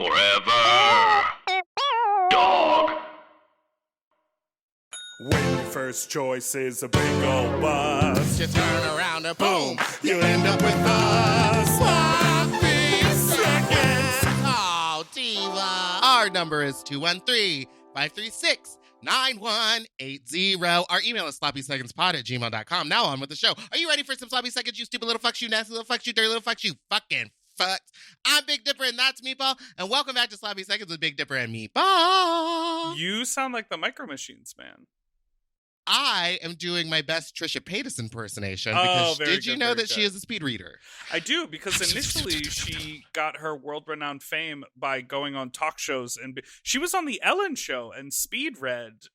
Forever. Dog. When your first choice is a big old bus, You turn around and boom, you end up with a sloppy seconds. oh, diva. Our number is 213-536-9180. Our email is sloppysecondspod@gmail.com. Now on with the show. Are you ready for some sloppy seconds, you stupid little fucks, you nasty little fucks, you dirty little fucks, you fucking fucks? I'm Big Dipper and that's Meatball, and welcome back to Sloppy Seconds with Big Dipper and Meatball. You sound like the Micro Machines man. I am doing my best Trisha Paytas impersonation Oh, because very did you good, know very that she good. is a speed reader? I do, because initially she got her world-renowned fame by going on talk shows, and she was on the Ellen Show and speed read.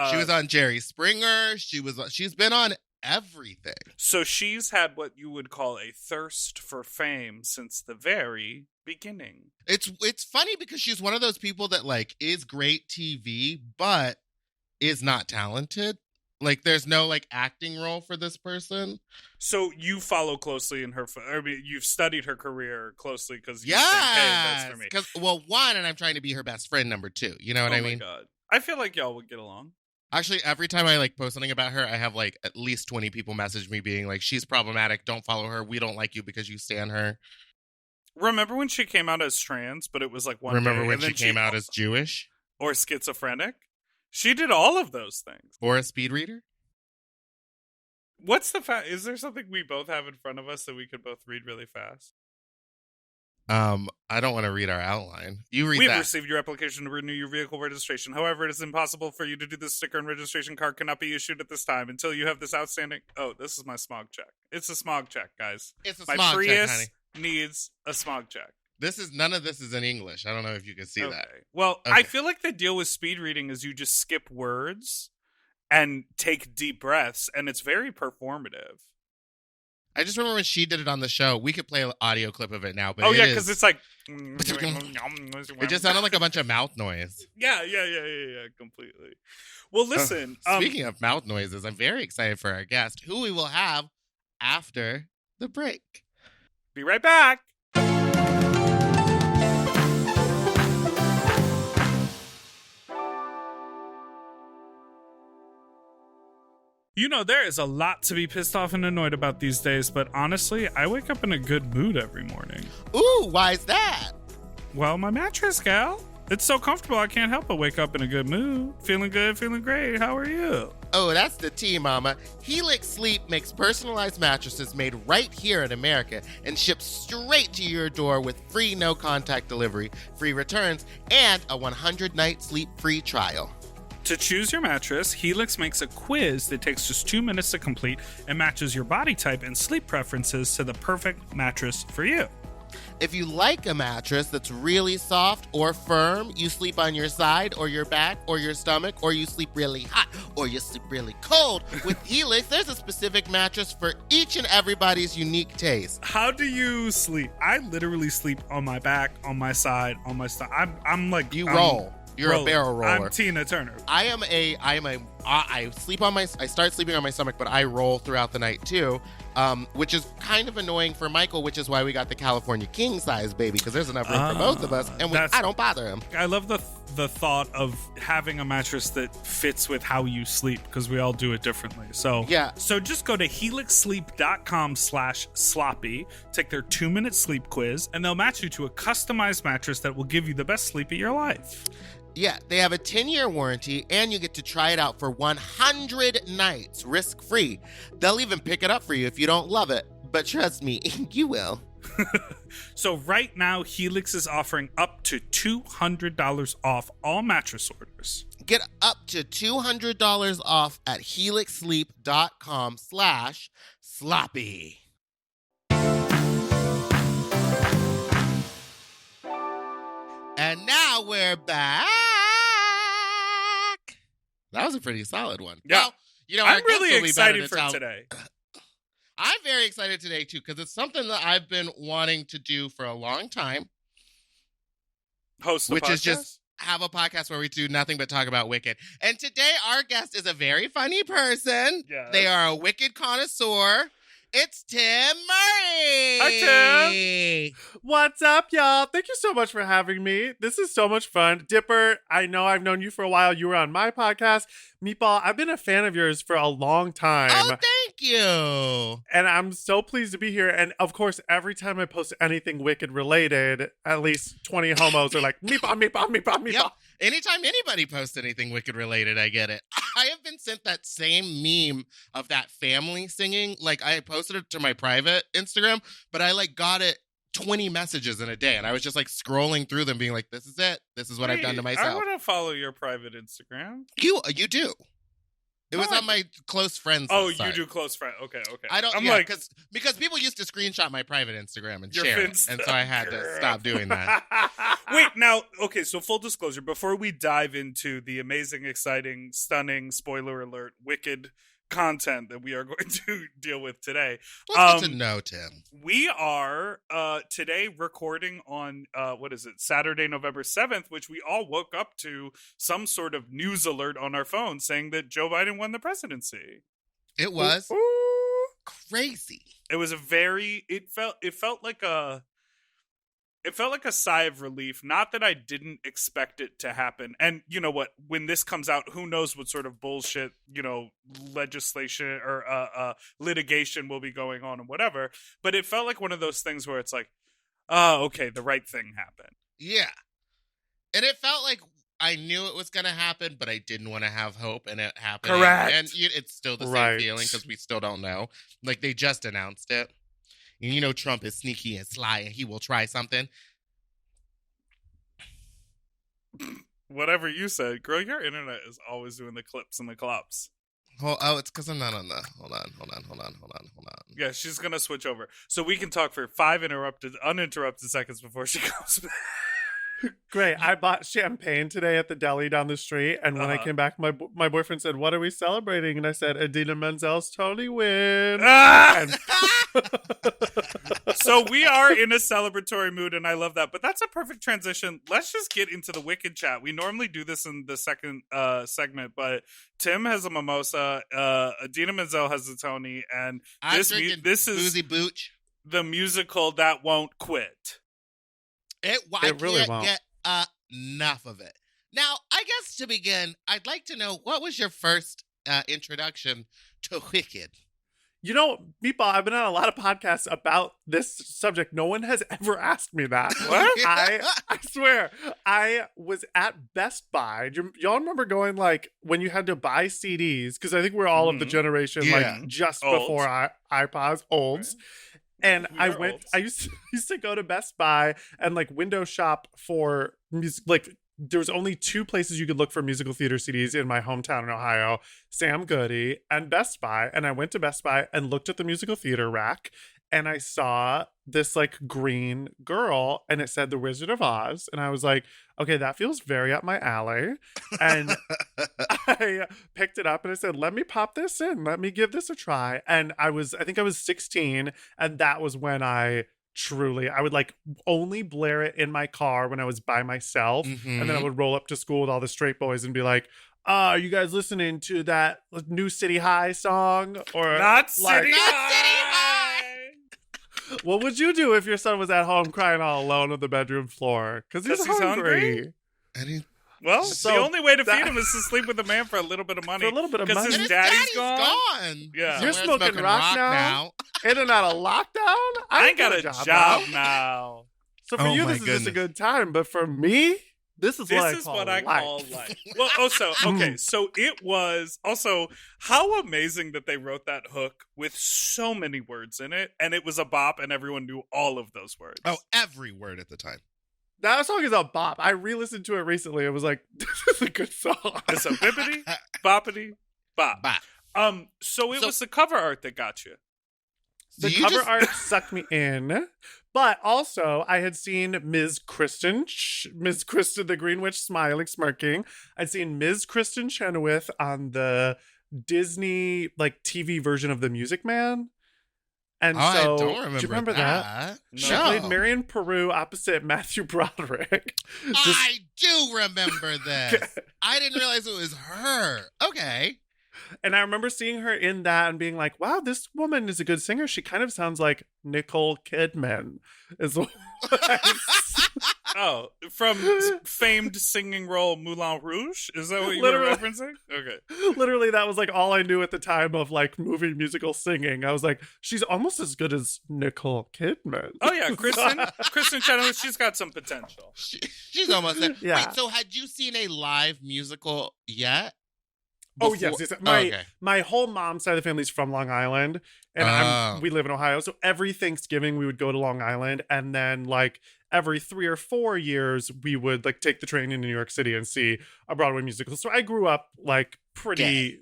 She was on Jerry Springer. She's been on everything. So she's had what you would call a thirst for fame since the very beginning. It's funny because she's one of those people that like is great TV, but is not talented. Like there's no like acting role for this person. So you follow closely in her. I mean, you've studied her career closely because you think, hey, Yeah, that's for me. because one, and I'm trying to be her best friend. Number two, you know what I mean? Oh my god, I feel like y'all would get along. Actually, every time I like post something about her, I have like at least 20 people message me being like, "She's problematic. Don't follow her. We don't like you because you stan her." Remember when she came out as trans, but it was like one Remember day, when and she then came out as Jewish or schizophrenic? She did all of those things. or a speed reader? What's the fact? Is there something we both have in front of us that we could both read really fast? I don't want to read our outline. You read We've that. received your application to renew your vehicle registration. However, it is impossible for you to do this. Sticker and registration card cannot be issued at this time until you have this outstanding. Oh, this is my smog check. It's a smog check, guys. It's a My smog Prius check, honey. needs a smog check. None of this is in English. I don't know if you can see that. Well, Okay. I feel like the deal with speed reading is you just skip words and take deep breaths, and it's very performative. I just remember when she did it on the show. We could play an audio clip of it now, but Because it's like it just sounded like a bunch of mouth noise. yeah, completely. Well, listen. Speaking of mouth noises, I'm very excited for our guest, who we will have after the break. Be right back. You know, there is a lot to be pissed off and annoyed about these days, but honestly, I wake up in a good mood every morning. Ooh, why is that? Well, my mattress, gal. It's so comfortable, I can't help but wake up in a good mood. Feeling good, feeling great. How are you? Oh, that's the tea, mama. Helix Sleep makes personalized mattresses made right here in America and shipped straight to your door with free no-contact delivery, free returns, and a 100-night sleep-free trial. To choose your mattress, Helix makes a quiz that takes just 2 minutes to complete and matches your body type and sleep preferences to the perfect mattress for you. If you like a mattress that's really soft or firm, you sleep on your side or your back or your stomach, or you sleep really hot or you sleep really cold, with Helix, there's a specific mattress for each and everybody's unique taste. How do you sleep? I literally sleep on my back, on my side, on my stomach. I'm like... You roll. You're rolling. a barrel roller. I'm Tina Turner. I start sleeping on my stomach, but I roll throughout the night too, which is kind of annoying for Michael, which is why we got the California king size baby, because there's enough room for both of us, and I don't bother him. I love the thought of having a mattress that fits with how you sleep, because we all do it differently. So yeah. So just go to helixsleep.com/sloppy, take their 2-minute sleep quiz, and they'll match you to a customized mattress that will give you the best sleep of your life. Yeah, they have a 10-year warranty, and you get to try it out for 100 nights, risk-free. They'll even pick it up for you if you don't love it, but trust me, you will. So right now, Helix is offering up to $200 off all mattress orders. Get up to $200 off at helixsleep.com/sloppy. And now we're back. That was a pretty solid one. Yeah. Well, you know, I'm really excited for today. I'm very excited today, too, because it's something that I've been wanting to do for a long time. Host a which podcast? is just have a podcast where we do nothing but talk about Wicked. And today, our guest is a very funny person. Yes. They are a Wicked connoisseur. It's Tim Murray. Hi, Tim. What's up, y'all? Thank you so much for having me. This is so much fun. Dipper, I know I've known you for a while. You were on my podcast. Meatball, I've been a fan of yours for a long time. Oh, thank you. And I'm so pleased to be here. And of course, every time I post anything Wicked related, at least 20 homos are like, Meatball, Meatball, Meatball, Meatball. Yep. Anytime anybody posts anything Wicked related, I get it. I have been sent that same meme of that family singing. Like, I posted it to my private Instagram, but I got it 20 messages in a day. And I was just scrolling through them being like, this is it. This is what I've done to myself. I want to follow your private Instagram. You do. It was on my close friends. Oh, side. you do close friend. Okay. I don't. I'm because people used to screenshot my private Instagram and Your share it, Finsta. and so I had to stop doing that. Wait, now, okay, so full disclosure, before we dive into the amazing, exciting, stunning, spoiler alert, wicked content that we are going to deal with today. What's good to know, Tim? We are today recording on Saturday, November 7th, which we all woke up to some sort of news alert on our phone saying that Joe Biden won the presidency. It was Ooh. crazy. It was it felt like a sigh of relief. Not that I didn't expect it to happen. And you know what? When this comes out, who knows what sort of bullshit, legislation or litigation will be going on and whatever. But it felt like one of those things where it's like, oh, okay, the right thing happened. Yeah. And it felt like I knew it was going to happen, but I didn't want to have hope, and it happened. Correct. And it's still the same Right. feeling because we still don't know. They just announced it. And Trump is sneaky and sly, and he will try something. Whatever you said, girl, your internet is always doing the clips and the clops. Oh, it's because I'm not on the... Hold on. Yeah, she's going to switch over. So we can talk for 5 uninterrupted seconds before she goes back. Great. I bought champagne today at the deli down the street. And when I came back, my boyfriend said, "What are we celebrating?" And I said, Idina Menzel's Tony win. And- So we are in a celebratory mood, and I love that. But that's a perfect transition. Let's just get into the Wicked chat. We normally do this in the second segment, but Tim has a mimosa, Idina Menzel has a Tony, and this is Boozy Booch. the musical that won't quit. I really can't won't. get enough of it. Now, I guess to begin, I'd like to know, what was your first introduction to Wicked? Meatball, I've been on a lot of podcasts about this subject. No one has ever asked me that. What? I swear, I was at Best Buy. Y'all remember going when you had to buy CDs? Because I think we're all of the generation Yeah. just Olds. before iPods, olds. Right. And We I are went. olds. I used to go to Best Buy and window shop for music. There was only 2 places you could look for musical theater CDs in my hometown in Ohio: Sam Goody and Best Buy. And I went to Best Buy and looked at the musical theater rack, and I saw this green girl, and it said The Wizard of Oz, and I was like, okay, that feels very up my alley. And I picked it up and I said, let me pop this in, let me give this a try. And I think I was 16, and that was when I would only blare it in my car when I was by myself. Mhm. And then I would roll up to school with all the straight boys and be like, are you guys listening to that new City High song? Or Not City Not High! what would you do if your son was at home crying all alone on the bedroom floor? Because he's 'Cause he's hungry. Any- Well, So the only way to that- feed him is to sleep with a man for a little bit of money. For a little bit of Because money. And his his daddy's daddy's gone. Yeah. You're Somewhere smoking rock now? In and out of lockdown? I ain't got a job now. now. So for Oh you, my this is just a goodness. good time. But for me, this is what I call life. life. Well, also, okay, so it was also how amazing that they wrote that hook with so many words in it, and it was a bop, and everyone knew all of those words. Oh, every word at the time. That song is a bop. I re-listened to it recently. It was like, this is a good song. It's a bippity, boppity, bop. Bye. So it So- was the cover art that got you. The You cover just- art sucked me in. But also, I had seen Ms. Kristen, the Green Witch smiling, smirking. I'd seen Ms. Kristen Chenoweth on the Disney TV version of The Music Man. And I so, don't remember do you remember that? No. She played Marion Peru opposite Matthew Broderick. I do remember this. I didn't realize it was her. Okay. And I remember seeing her in that and being like, wow, this woman is a good singer. She kind of sounds like Nicole Kidman. Is what Oh, from famed singing role Moulin Rouge? Is that what you Literally. were referencing? Okay. Literally, that was like all I knew at the time of like movie musical singing. I was like, she's almost as good as Nicole Kidman. Oh yeah, Kristen Chenoweth, she's got some potential. She's almost there. Yeah. Wait, so had you seen a live musical yet? Oh, Before- yes. okay. My whole mom's side of the family is from Long Island, and Oh. we live in Ohio. So every Thanksgiving we would go to Long Island, and then like every 3 or 4 years we would like take the train into New York City and see a Broadway musical. So I grew up like pretty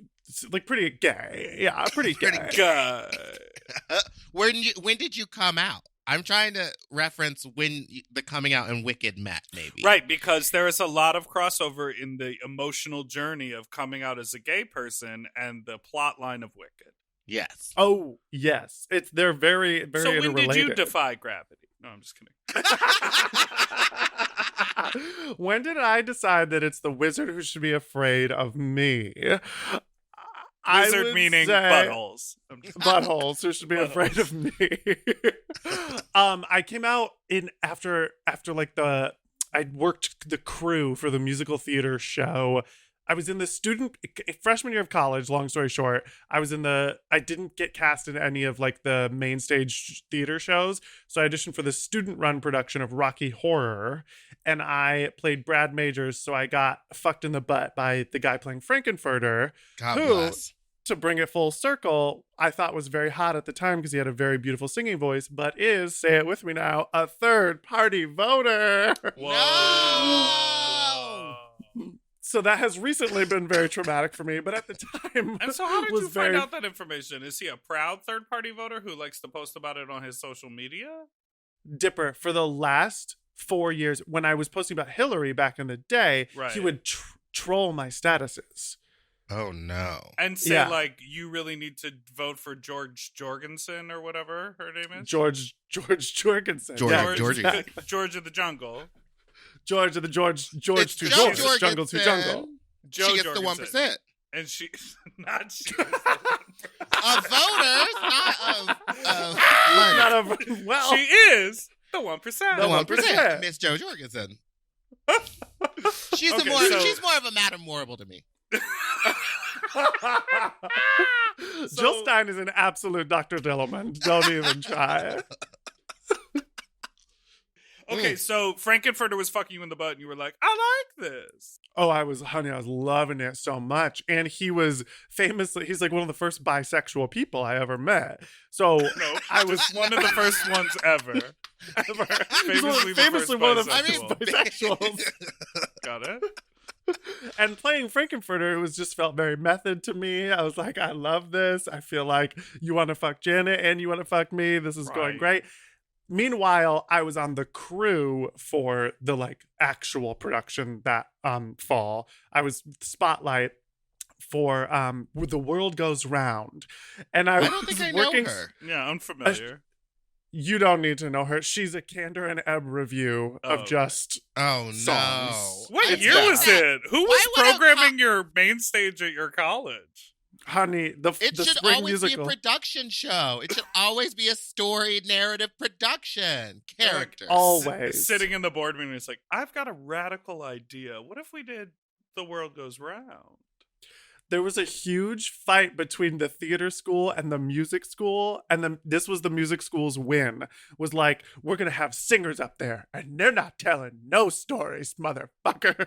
gay. Yeah, pretty gay. Good. When did you come out? I'm trying to reference when the coming out and Wicked met, maybe. Right, because there is a lot of crossover in the emotional journey of coming out as a gay person and the plot line of Wicked. Yes. Oh yes, they're very very So when interrelated. did you defy gravity? No, I'm just kidding. When did I decide that it's the wizard who should be afraid of me? I Wizard would meaning say- buttholes. I'm just- Buttholes who should be afraid of me. I came out in after like I worked the crew for the musical theater show. I was in the freshman year of college, long story short. I didn't get cast in any of like the main stage theater shows. So I auditioned for the student run production of Rocky Horror, and I played Brad Majors. So I got fucked in the butt by the guy playing Frankenfurter, God who, bless. to bring it full circle, I thought was very hot at the time because he had a very beautiful singing voice, but is, say it with me now, a third-party voter. No! So that has recently been very traumatic for me, but at the time, And so how did was you find very- out that information? Is he a proud third-party voter who likes to post about it on his social media? Dipper, for the last 4 years, when I was posting about Hillary back in the day, Right. he would troll my statuses. Oh no. And say, Yeah. like, you really need to vote for George Jorgensen or whatever her name is? George Jorgensen. George- Yeah, Georgie. exactly. George of the Jungle. George of the George It's to Joe George, jungle to Jorgensen. jungle. Joe She gets the Jorgensen. 1%. And she, not she. Of voters, not of money. Not a, well, She is the 1%. The 1%. 1%. Miss Jo Jorgensen. She's Okay, she's more of a Madam Morrible to me. Jill Stein is an absolute Dr. Dillman. Don't even try. Okay, so Frankenfurter was fucking you in the butt, and you were like, I like this. Oh, I was loving it so much. And he was he's like one of the first bisexual people I ever met. So No, I was one of the first ones ever. famously one of the I first mean, bisexuals. Got it? And playing Frankenfurter, it was just felt very method to me. I was like, I love this. I feel like you want to fuck Janet and you want to fuck me. This is going Right. great. Meanwhile, I was on the crew for the like actual production that fall. I was spotlight for The World Goes Round. And I don't was think I know working her. Yeah, unfamiliar. You don't need to know her. She's a Candor and Ebb review Oh. of just Oh no. Songs. What It's year not- was it? Who Why was would a programming your main stage at your college? honey, the It should spring always musical. be a production show. It should always be a story narrative production. Characters. Always. Sitting in the board meeting, it's like, I've got a radical idea. What if we did The World Goes Round? There was a huge fight between the theater school and the music school, and then this was the music school's win. Was like, we're gonna have singers up there, and they're not telling no stories, motherfucker.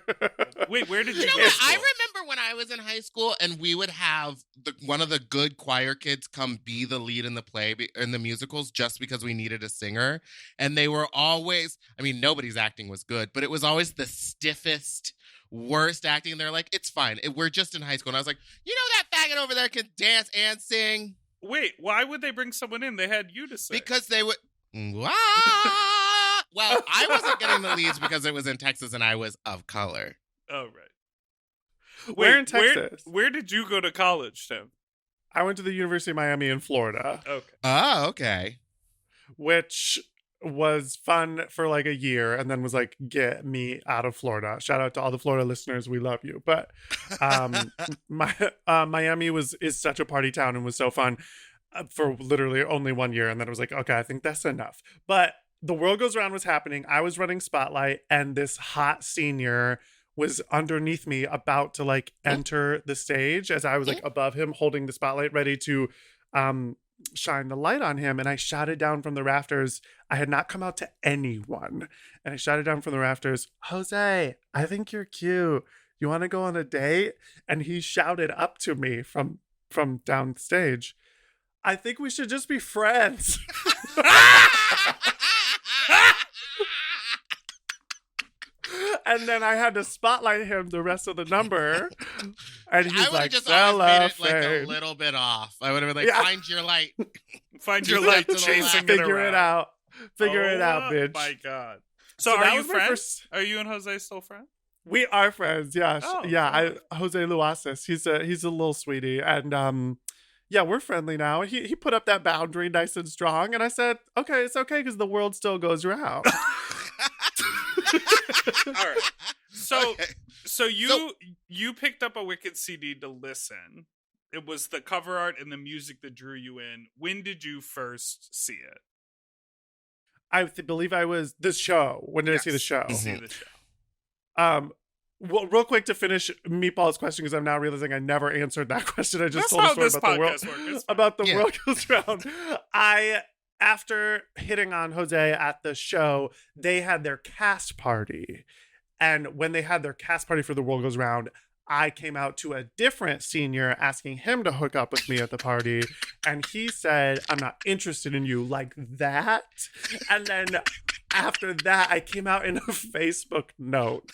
Wait, where did you You know go? what? to I school? remember when I was in high school and we would have one of the good choir kids come be the lead in the play, in the musicals, just because we needed a singer. And they were always, I mean, nobody's acting was good, but it was always the stiffest, worst acting. And they're like, it's fine. We're just in high school. And I was like, you know that faggot over there can dance and sing? Wait, why would they bring someone in? They had you to sing. Because they would. Wah! Well, I wasn't getting the leads because it was in Texas and I was of color. Oh, right. Where in Texas? Where did you go to college, Tim? I went to the University of Miami in Florida, Okay. Oh, okay. which was fun for like a year and then was like, get me out of Florida. Shout out to all the Florida listeners. We love you. But Miami is such a party town and was so fun for literally only 1 year. And then it was like, okay, I think that's enough. But the World Goes Round was happening. I was running Spotlight and this hot senior was underneath me about to like enter the stage as I was like above him holding the spotlight ready to shine the light on him. And I shouted down from the rafters. I had not come out to anyone. And I shouted down from the rafters, Jose, I think you're cute. You want to go on a date? And he shouted up to me from downstage, I think we should just be friends. And then I had to spotlight him the rest of the number. And he's like, just always made it like a cellophane. little bit off. I would have been like, Yeah. find your light. Find your Just light up to the chasing left. it Figure around. it out. Figure it out, Oh, bitch. my God. So, that are you was my friends? first- Are you and Jose still friends? We are friends, yeah. Oh, yeah, cool. Jose Luasis. He's a little sweetie. And yeah, we're friendly now. He put up that boundary nice and strong. And I said, okay, it's okay because the world still goes round. All right. So, Okay. so you picked up a Wicked CD to listen. It was the cover art and the music that drew you in. When did you first see it? I believe I was the show. When did I see the Yes, show? you see the show. Well, real quick to finish Meatball's question, because I'm now realizing I never answered that question. I just That's told a how story this about the world. podcast works. It's fine. About the Yeah. world goes round. After hitting on Jose at the show, they had their cast party. And when they had their cast party for The World Goes Round, I came out to a different senior asking him to hook up with me at the party. And he said, I'm not interested in you like that. And then after that, I came out in a Facebook note.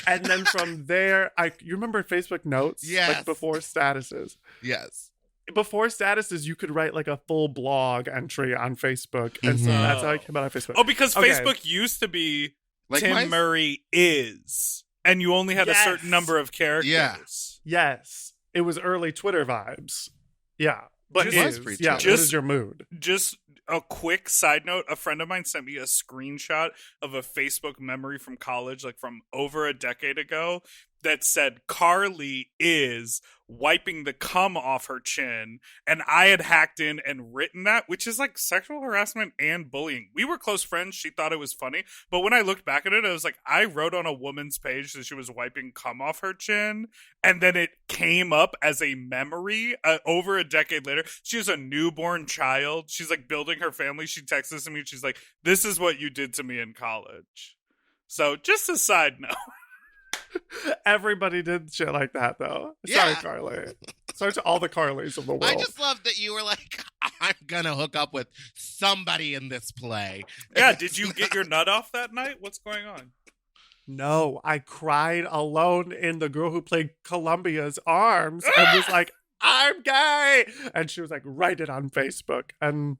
And then from there, you remember Facebook notes? Yes. Like before statuses. Yes. Before statuses, you could write like a full blog entry on Facebook. And so that's how I came out on Facebook. Oh, because Okay. Facebook used to be Like Tim my- Murray is, and you only had a certain Yes. number of characters. Yeah. Yes. It was early Twitter vibes. Yeah. But Just- it was is. pre-Twitter. Yeah, what Just- is your mood? Just a quick side note, a friend of mine sent me a screenshot of a Facebook memory from college, like from over a decade ago, that said Carly is wiping the cum off her chin, and I had hacked in and written that, which is like sexual harassment and bullying. We were close friends. She thought it was funny, but when I looked back at it, I was like, I wrote on a woman's page that she was wiping cum off her chin, and then it came up as a memory over a decade later. She has a newborn child. She's like building her family. She texts this to me. She's like, this is what you did to me in college. So just a side note. Everybody did shit like that, though. Yeah. Sorry, Carly. Sorry to all the Carlys of the world. I just love that you were like, I'm gonna hook up with somebody in this play. Yeah, did you get your nut off that night? What's going on? No, I cried alone in the girl who played Columbia's arms and was like, I'm gay. And she was like, write it on Facebook. And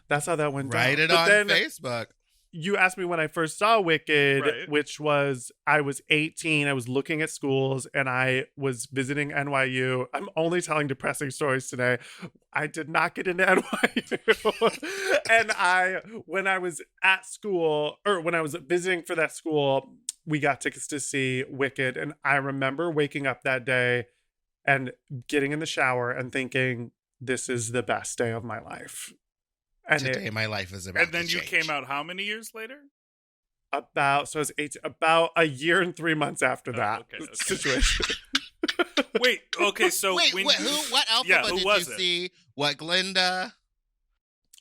that's how that went down. Write it But on then Facebook. you asked me when I first saw Wicked, Right. which was, I was 18. I was looking at schools and I was visiting NYU. I'm only telling depressing stories today. I did not get into NYU. And when I was at school, or when I was visiting for that school, we got tickets to see Wicked. And I remember waking up that day and getting in the shower and thinking, this is the best day of my life. And Today my life is about And then to you change. came out how many years later? so I was 18, about a year and 3 months after that okay. situation. Wait, okay, so Wait, when what Elphaba Yeah, who did was you it? see? What Glinda?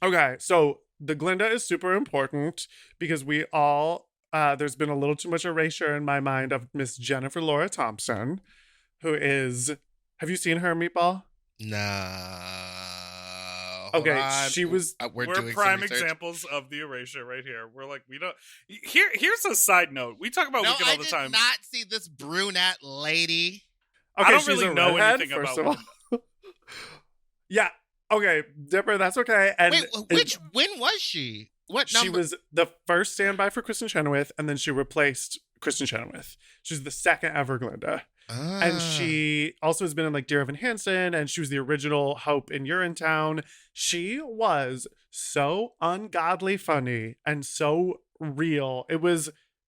Okay, so the Glinda is super important because we all, there's been a little too much erasure in my mind of Miss Jennifer Laura Thompson, who is, have you seen her, Meatball? No. Okay, Hold on. she was- We're we're doing prime some research. examples of the erasure right here. We're like, we don't. Here's a side note. We talk about No, Wicked I all the did time. not see this brunette lady. Okay, I don't she's really a know redhead, anything first about of all. Yeah, okay, Dipper, that's okay. And Wait, when was she? What she number? was the first standby for Kristen Chenoweth, and then she replaced Kristen Chenoweth. She's the second ever Glinda. And she also has been in like Dear Evan Hansen, and she was the original Hope in Urinetown. She was so ungodly funny and so real.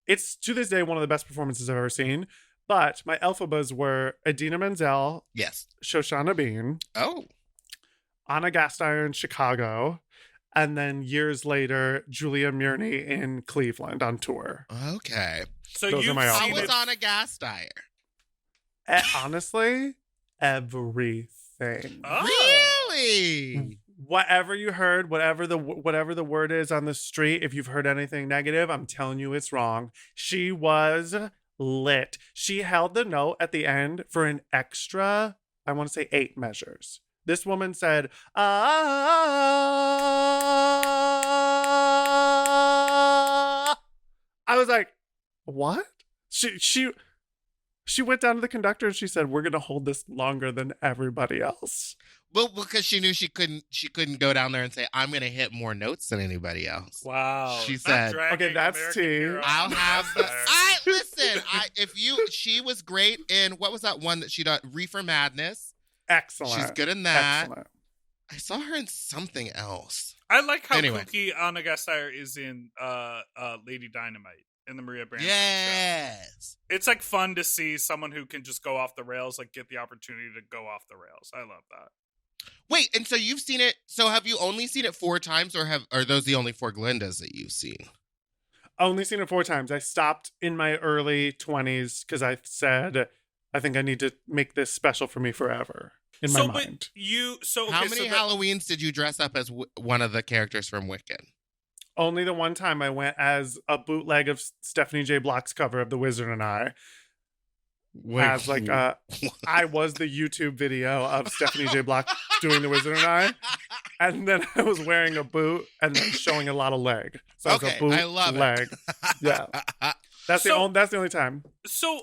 It's to this day one of the best performances I've ever seen. But my Elphabas were Idina Menzel, Yes. Shoshana Bean, Oh. Anna Gasteyer, Chicago, and then years later, Julia Murney in Cleveland on tour. Okay. So Those are you've my seen How was it. on a gas tire? Honestly, everything. Oh. Really? Whatever you heard, whatever the word is on the street, if you've heard anything negative, I'm telling you it's wrong. She was lit. She held the note at the end for an extra, I want to say 8 measures. This woman said, ah. I was like, what? She went down to the conductor and she said, we're going to hold this longer than everybody else. Well, because she knew she couldn't go down there and say, I'm going to hit more notes than anybody else. Wow. She Not said- dragging Okay, that's American tea. Hero I'll on the have bus the. there. She was great in, what was that one that she done? Reefer Madness. Excellent. She's good in that. Excellent. I saw her in something else. I like how Anyway. kooky Anna Gasteyer is in Lady Dynamite in the Maria Branson show. Yes. It's like fun to see someone who can just go off the rails, like get the opportunity to go off the rails. I love that. Wait, and so you've seen it. So have you only seen it 4 times, or are those the only 4 Glindas that you've seen? Only seen it 4 times. I stopped in my early 20s because I said, I think I need to make this special for me forever in my mind. How How many Halloweens did you dress up as one of the characters from Wicked? Only the one time I went as a bootleg of Stephanie J. Block's cover of The Wizard and I. As like I was the YouTube video of Stephanie J. Block doing The Wizard and I. And then I was wearing a boot and then showing a lot of leg. So Okay, it was a boot I love it. leg. Yeah. That's the only time. So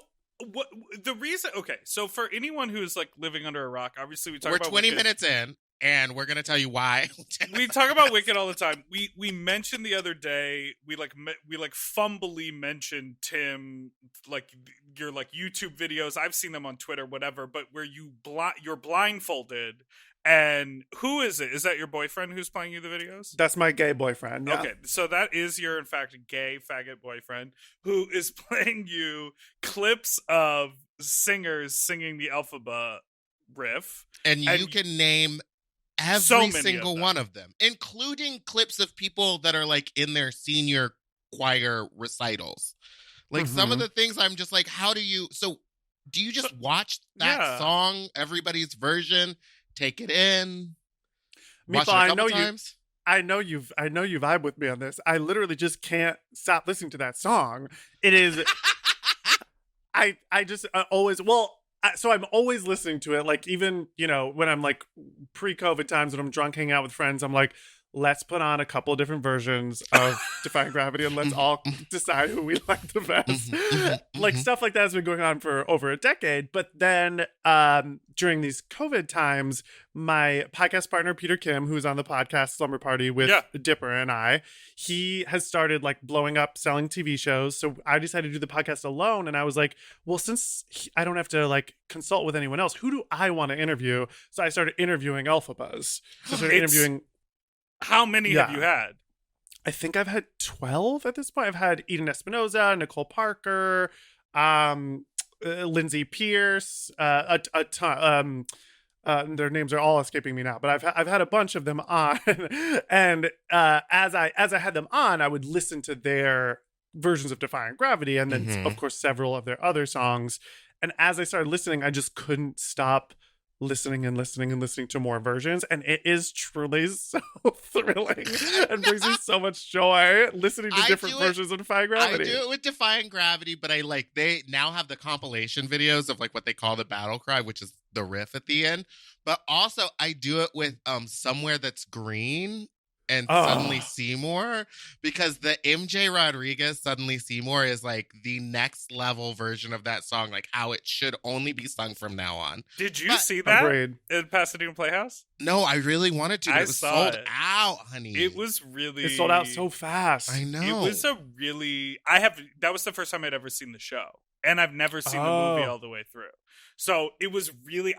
what the reason? Okay, so for anyone who is like living under a rock, obviously we talk We're about 20 Wicked. minutes in, and we're going to tell you why. We talk about Wicked all the time. We mentioned the other day. We fumbly mentioned Tim, like your like YouTube videos. I've seen them on Twitter, whatever. But where you're blindfolded, and who is it? Is that your boyfriend who's playing you the videos? That's my gay boyfriend. Yeah. Okay, so that is your, in fact, gay faggot boyfriend who is playing you clips of singers singing the Elphaba Riff. And you And can name so every many single of them. one of them, including clips of people that are like in their senior choir recitals. Like some of the things I'm just like, how do you, do you just watch that yeah. song, everybody's version, take it in, watch Meatball, it a couple times? I know you vibe with me on this. I literally just can't stop listening to that song. It is I just always so I'm always listening to it. Like even, when I'm like pre-COVID times when I'm drunk hanging out with friends, I'm like, let's put on a couple of different versions of Defying Gravity and let's all decide who we like the best. Like stuff like that has been going on for over a decade. But then during these COVID times, my podcast partner, Peter Kim, who's on the podcast Slumber Party with Dipper and I, he has started like blowing up selling TV shows. So I decided to do the podcast alone. And I was like, well, since I don't have to like consult with anyone else, who do I want to interview? So I started interviewing Elphabas. So I started interviewing. How many have you had? I think I've had 12 at this point. I've had Eden Espinoza, Nicole Parker, Lindsay Pierce, a ton. Their names are all escaping me now, but I've had a bunch of them on, and as I had them on, I would listen to their versions of Defying Gravity, and then of course several of their other songs. And as I started listening, I just couldn't stop listening to more versions, and it is truly so thrilling and brings me so much joy listening to different versions of Defying Gravity. I do it with Defying Gravity, but they now have the compilation videos of like what they call the battle cry, which is the riff at the end. But also I do it with Somewhere That's Green and Suddenly Seymour, because the MJ Rodriguez Suddenly Seymour is like the next level version of that song, like how it should only be sung from now on. Did you see that in Pasadena Playhouse? No, I really wanted to, but it was sold out, honey. It was really... It sold out so fast. I know. It was that was the first time I'd ever seen the show. and I've never seen the movie all the way through. So it was really,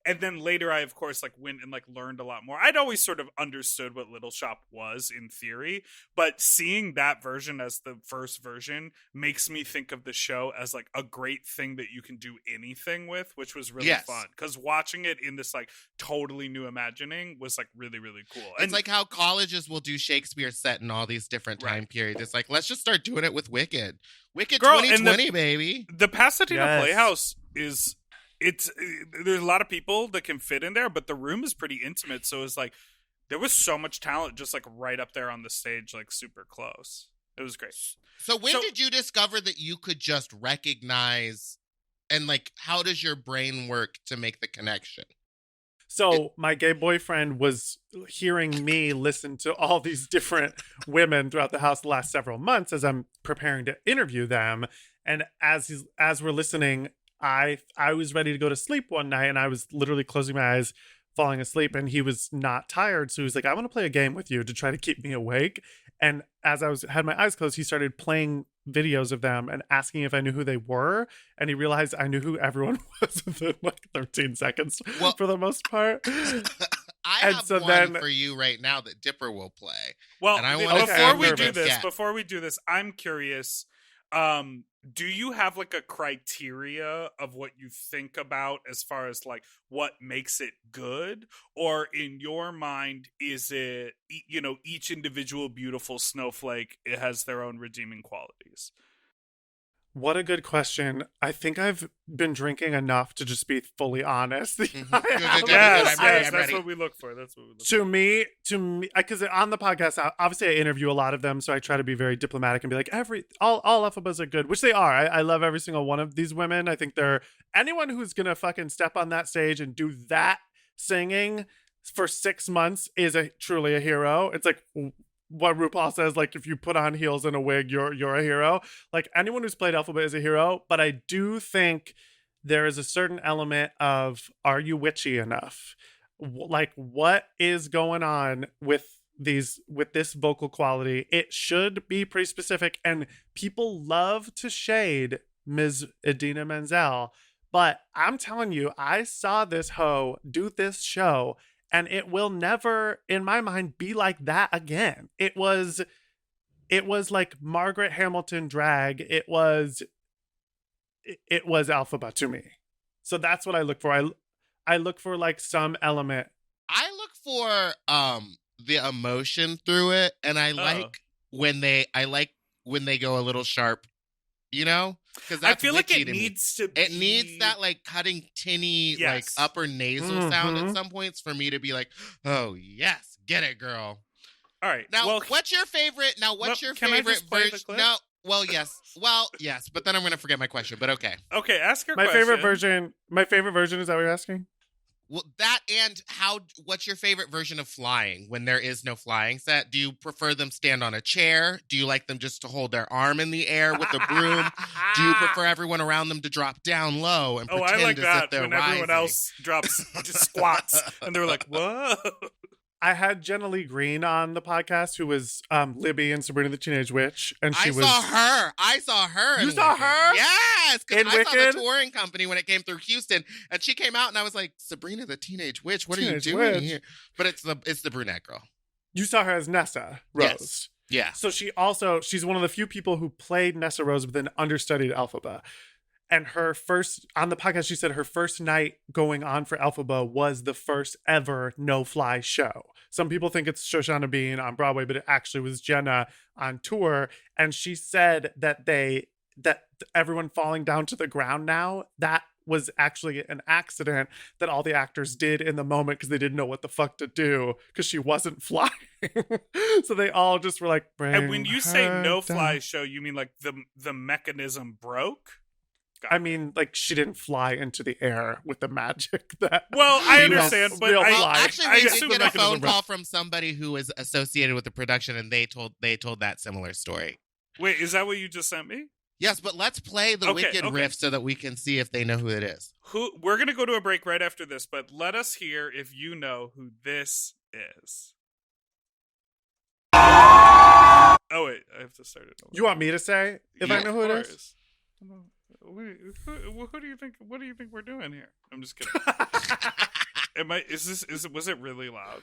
and then later I, of course, like went and like learned a lot more. I'd always sort of understood what Little Shop was in theory, but seeing that version as the first version makes me think of the show as like a great thing that you can do anything with, which was really fun. Because watching it in this like totally new imagining was like really, really cool. It's like how colleges will do Shakespeare set in all these different time periods. It's like, let's just start doing it with Wicked. Wicked 2020, baby. The Pasadena Playhouse is... there's a lot of people that can fit in there, but the room is pretty intimate, so it's like there was so much talent just like right up there on the stage, like super close. It was great. So when did you discover that you could just recognize, and like how does your brain work to make the connection? So my gay boyfriend was hearing me listen to all these different women throughout the house the last several months as I'm preparing to interview them, and as we're listening, I was ready to go to sleep one night, and I was literally closing my eyes, falling asleep, and he was not tired. So he was like, I want to play a game with you to try to keep me awake. And as I had my eyes closed, he started playing videos of them and asking if I knew who they were. And he realized I knew who everyone was within like 13 seconds for the most part. I have one for you right now that Dipper will play. Well, and I before we do this, I'm curious. Do you have like a criteria of what you think about as far as like what makes it good, or in your mind is it, you know, each individual beautiful snowflake, it has their own redeeming qualities? What a good question. I think I've been drinking enough to just be fully honest. Yes, that's what we look for. To me, because on the podcast, obviously I interview a lot of them, so I try to be very diplomatic and be like, all Elphabas are good, which they are. I love every single one of these women. I think anyone who's gonna fucking step on that stage and do that singing for 6 months is truly a hero. It's like what RuPaul says, like, if you put on heels and a wig, you're a hero. Like, anyone who's played Elphaba is a hero, but I do think there is a certain element of, are you witchy enough? Like, what is going on with this vocal quality? It should be pretty specific, and people love to shade Ms. Idina Menzel, but I'm telling you, I saw this hoe do this show, and it will never, in my mind, be like that again. It was like Margaret Hamilton drag. It was Elphaba to me. So that's what I look for. I look for like some element. I look for the emotion through it, and I like when they go a little sharp, you know? Because I feel like it needs to be... It needs that, like, cutting, tinny, like, upper nasal sound at some points for me to be like, oh, yes, get it, girl. All right. Now, what's your favorite... Can I just play the clip? No, well, yes, but then I'm going to forget my question, but okay. Okay, ask your question. My favorite version, is that what you're asking? Well, that and what's your favorite version of flying when there is no flying set? Do you prefer them stand on a chair? Do you like them just to hold their arm in the air with a broom? Do you prefer everyone around them to drop down low and pretend I like as that if they're when rising? Everyone else drops squats and they're like, whoa. I had Jenna Lee Green on the podcast, who was Libby in Sabrina the Teenage Witch, and I saw her. You saw her? Yes, because I Wicked? saw the touring company when it came through Houston, and she came out, and I was like, Sabrina the Teenage Witch, what are you doing here? But it's the brunette girl. You saw her as Nessa Rose. Yes. Yeah. So she's one of the few people who played Nessa Rose with an understudied Elphaba. And on the podcast, she said her first night going on for Elphaba was the first ever no-fly show. Some people think it's Shoshana Bean on Broadway, but it actually was Jenna on tour. And she said that everyone falling down to the ground now, that was actually an accident that all the actors did in the moment because they didn't know what the fuck to do because she wasn't flying. So they all just were like, and when you say no-fly show, you mean like the mechanism broke? I mean, like, she didn't fly into the air with the magic that... Well, I understand, but actually, we did get a phone call from somebody who was associated with the production, and they told that similar story. Wait, is that what you just sent me? Yes, but let's play the Wicked riff so that we can see if they know who it is. We're going to go to a break right after this, but let us hear if you know who this is. Oh, wait, I have to start it over. You want me to say if I know who it is? Who do you think? What do you think we're doing here? I'm just kidding. Was it really loud?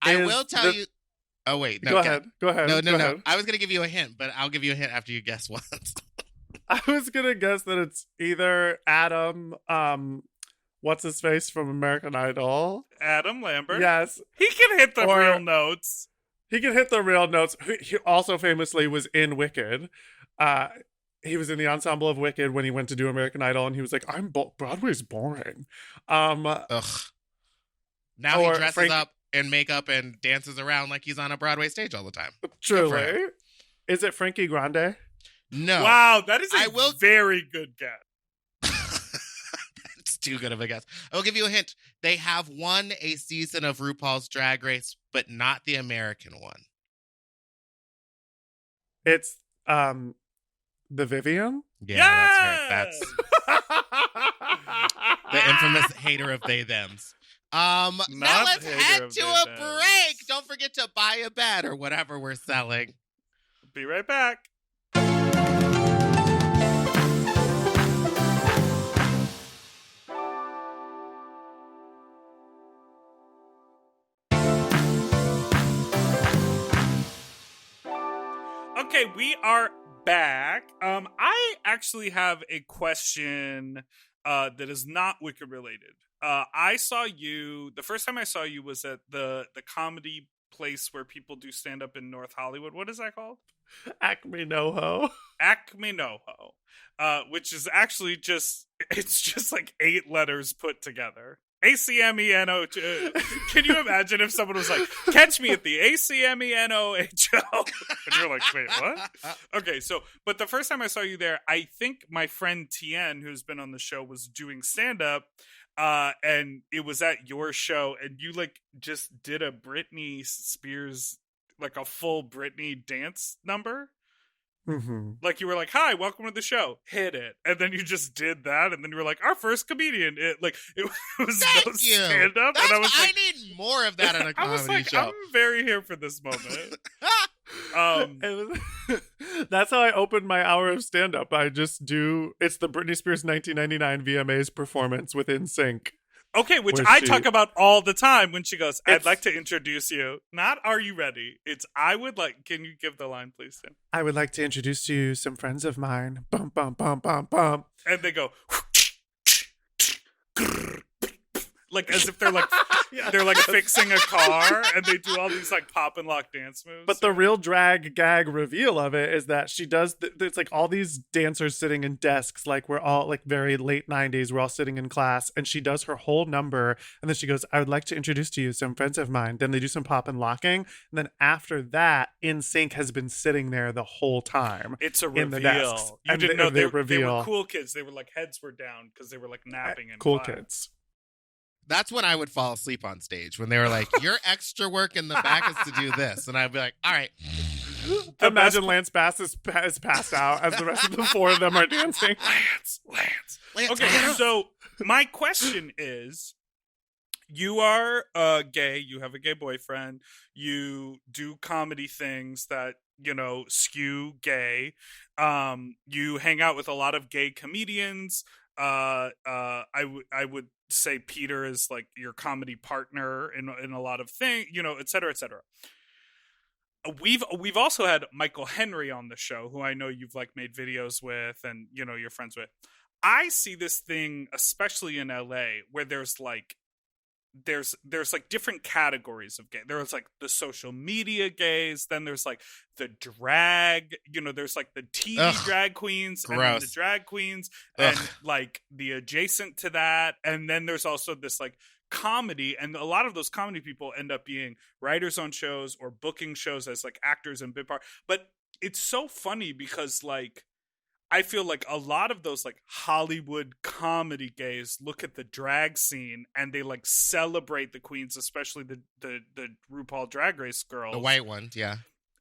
I will tell you. Oh wait, no. Go ahead. No. I was gonna give you a hint, but I'll give you a hint after you guess what. I was gonna guess that it's either Adam, what's his face from American Idol? Adam Lambert. Yes, He can hit the real notes. he can hit the real notes. He also famously was in Wicked. He was in the ensemble of Wicked when he went to do American Idol, and he was like, Broadway's boring. Ugh. Now he dresses up in makeup and dances around like he's on a Broadway stage all the time. Truly. Is it Frankie Grande? No. Wow, that is a very good guess. It's too good of a guess. I'll give you a hint. They have won a season of RuPaul's Drag Race, but not the American one. It's the Vivian? Yeah! That's her. That's the infamous hater of they thems. Now let's head to a break. Don't forget to buy a bed or whatever we're selling. Be right back. Okay, we are back. I actually have a question that is not Wicked related. I saw you, the first time I saw you was at the comedy place where people do stand up in North Hollywood. What is that called? Acme NoHo. Acme NoHo. Which is actually it's just like 8 letters put together. ACMENO. Can you imagine if someone was like, catch me at the ACMENOHO? And you're like, wait, what? Okay, but the first time I saw you there, I think my friend Tien, who's been on the show, was doing stand-up, and it was at your show, and you like just did a Britney Spears, like a full Britney dance number. Mm-hmm. Like you were like, hi, welcome to the show, hit it, and then you just did that, and then you were like, our first comedian. It was Thank no you. stand up, and I was like, I need more of that in a comedy show. I'm very here for this moment. That's how I opened my hour of stand up. It's the Britney Spears 1999 VMAs performance with NSYNC. Okay, which I talk about all the time when she goes, I'd like to introduce you. Not are you ready? It's can you give the line, please, Tim? I would like to introduce to you some friends of mine. Bum, bum, bum, bum, bum. And they go, like as if they're like they're like fixing a car, and they do all these like pop and lock dance moves. But the real drag gag reveal of it is that she does it's like all these dancers sitting in desks, like we're all like very late 90s, we're all sitting in class, and she does her whole number, and then she goes, I would like to introduce to you some friends of mine. Then they do some pop and locking, and then after that, NSYNC has been sitting there the whole time. It's a reveal. In the desks. You and didn't know they reveal. were cool kids. They were like heads were down because they were like napping in cool class. kids. That's when I would fall asleep on stage, when they were like, your extra work in the back is to do this. And I'd be like, all right. Imagine Lance Bass is passed out as the rest of the 4 of them are dancing. Lance. Okay, so my question is, you are gay, you have a gay boyfriend, you do comedy things that, skew gay, you hang out with a lot of gay comedians. I would say Peter is like your comedy partner in a lot of things, et cetera, et cetera. We've also had Michael Henry on the show, who I know you've like made videos with and you're friends with. I see this thing, especially in LA, where there's like different categories of gay. There's like the social media gays, then there's like the drag, there's like the TV drag queens, gross. And then the drag queens, and like the adjacent to that, and then there's also this like comedy, and a lot of those comedy people end up being writers on shows or booking shows as like actors and bit part. But it's so funny because like I feel like a lot of those like Hollywood comedy gays look at the drag scene and they like celebrate the queens, especially the RuPaul Drag Race girls, The white ones, yeah.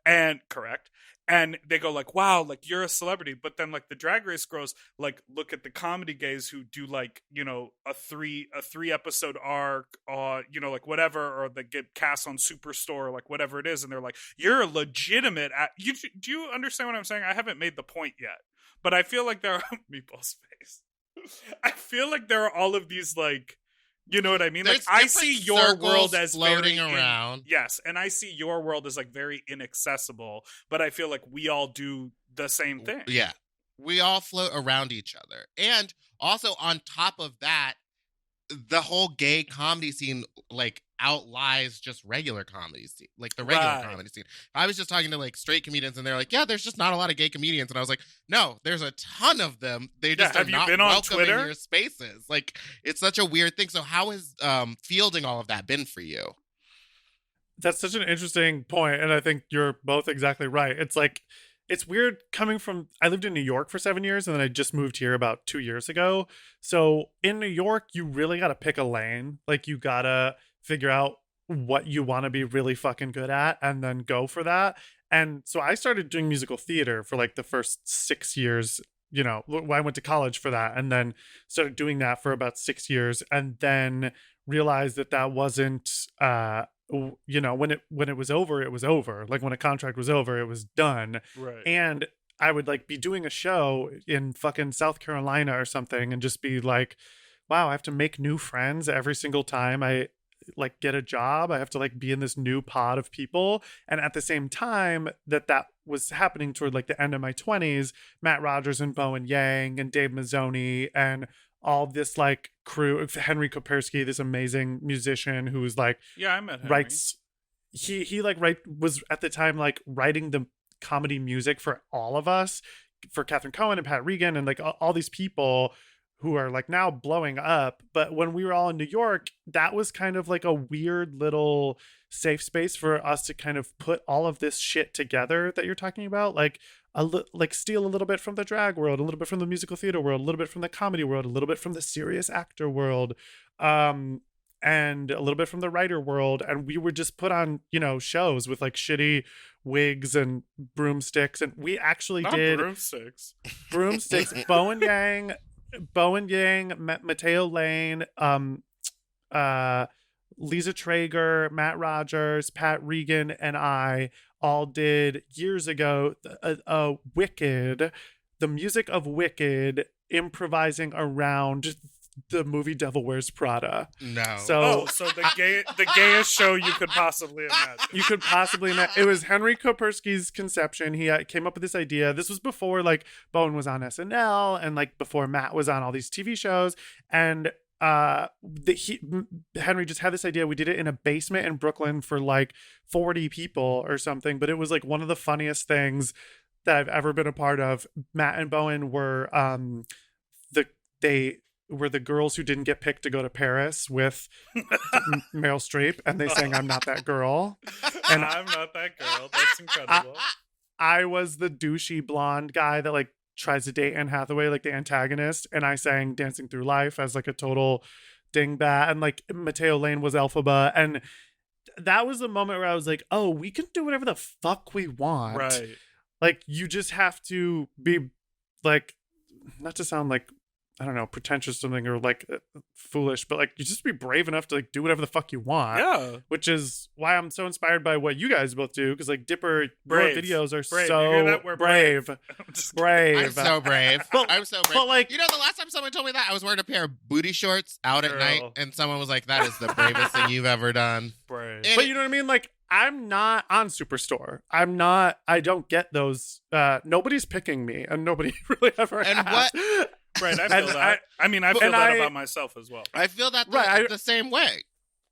and correct. And they go like, wow, like you're a celebrity. But then like the Drag Race girls like look at the comedy gays who do like, you know, a three episode arc, you know, like whatever, or they get cast on Superstore, or like whatever it is, and they're like, you're a legitimate. Do you understand what I'm saying? I haven't made the point yet, but I feel like there are Meatball's face. I feel like there are all of these like. You know what I mean? There's like I see your circles world as floating very around. yes, and I see your world as like very inaccessible, but I feel like we all do the same thing. Yeah. We all float around each other. And also on top of that, the whole gay comedy scene like outlies just regular comedy scene, like the regular comedy scene. I was just talking to like straight comedians and they're like, yeah, there's just not a lot of gay comedians. And I was like, no, there's a ton of them. They just are not welcome in your spaces. Like it's such a weird thing. So how has fielding all of that been for you? That's such an interesting point, and I think you're both exactly right. It's like, it's weird coming from, I lived in New York for 7 years, and then I just moved here about 2 years ago. So in New York, you really got to pick a lane. Like you got to figure out what you want to be really fucking good at and then go for that. And so I started doing musical theater for like the first 6 years. You know, I went to college for that and then started doing that for about 6 years, and then realized that wasn't, you know, when it was over, it was over. Like when a contract was over, it was done. Right. And I would like be doing a show in fucking South Carolina or something and just be like, wow, I have to make new friends every single time I like get a job. I have to like be in this new pod of people. And at the same time that was happening toward like the end of my 20s, Matt Rogers and Bowen Yang and Dave Mazzoni and all this like crew, Henry Kopersky, this amazing musician who was like, yeah, I met Henry. Writes, he like was at the time like writing the comedy music for all of us, for Catherine Cohen and Pat Regan and like all these people who are like now blowing up. But when we were all in New York, that was kind of like a weird little safe space for us to kind of put all of this shit together that you're talking about, like like steal a little bit from the drag world, a little bit from the musical theater world, a little bit from the comedy world, a little bit from the serious actor world, and a little bit from the writer world. And we would just put on, you know, shows with like shitty wigs and broomsticks. And we actually did broomsticks, Bowen Yang, Mateo Lane, Lisa Traeger, Matt Rogers, Pat Regan, and I all did years ago Wicked, the music of Wicked, improvising around the movie Devil Wears Prada. No. So the gayest show you could possibly imagine. It was Henry Kopersky's conception. He came up with this idea. This was before like Bowen was on SNL and like before Matt was on all these TV shows. And Henry just had this idea. We did it in a basement in Brooklyn for like 40 people or something, but it was like one of the funniest things that I've ever been a part of. Matt and Bowen were they were the girls who didn't get picked to go to Paris with Meryl Streep, and they sang "I'm Not That Girl." And I'm not that girl. That's incredible. I was the douchey blonde guy that like tries to date Anne Hathaway, like the antagonist, and I sang Dancing Through Life as like a total dingbat, and like Mateo Lane was Elphaba, and that was the moment where I was like, oh, we can do whatever the fuck we want. Right. Like you just have to be like, not to sound like, I don't know, pretentious or something, or like foolish, but like you just be brave enough to like do whatever the fuck you want. Yeah. Which is why I'm so inspired by what you guys both do, because like Dipper, your videos are brave. so brave. Brave. I'm so brave. I'm so brave. But like, you know, the last time someone told me that, I was wearing a pair of booty shorts out at night, and someone was like, that is the bravest thing you've ever done. Brave. But you know what I mean? Like, I'm not on Superstore. I don't get those. Nobody's picking me, and nobody really ever and has. What? Right, I feel that. I mean, I feel that about myself as well. I feel that the same way.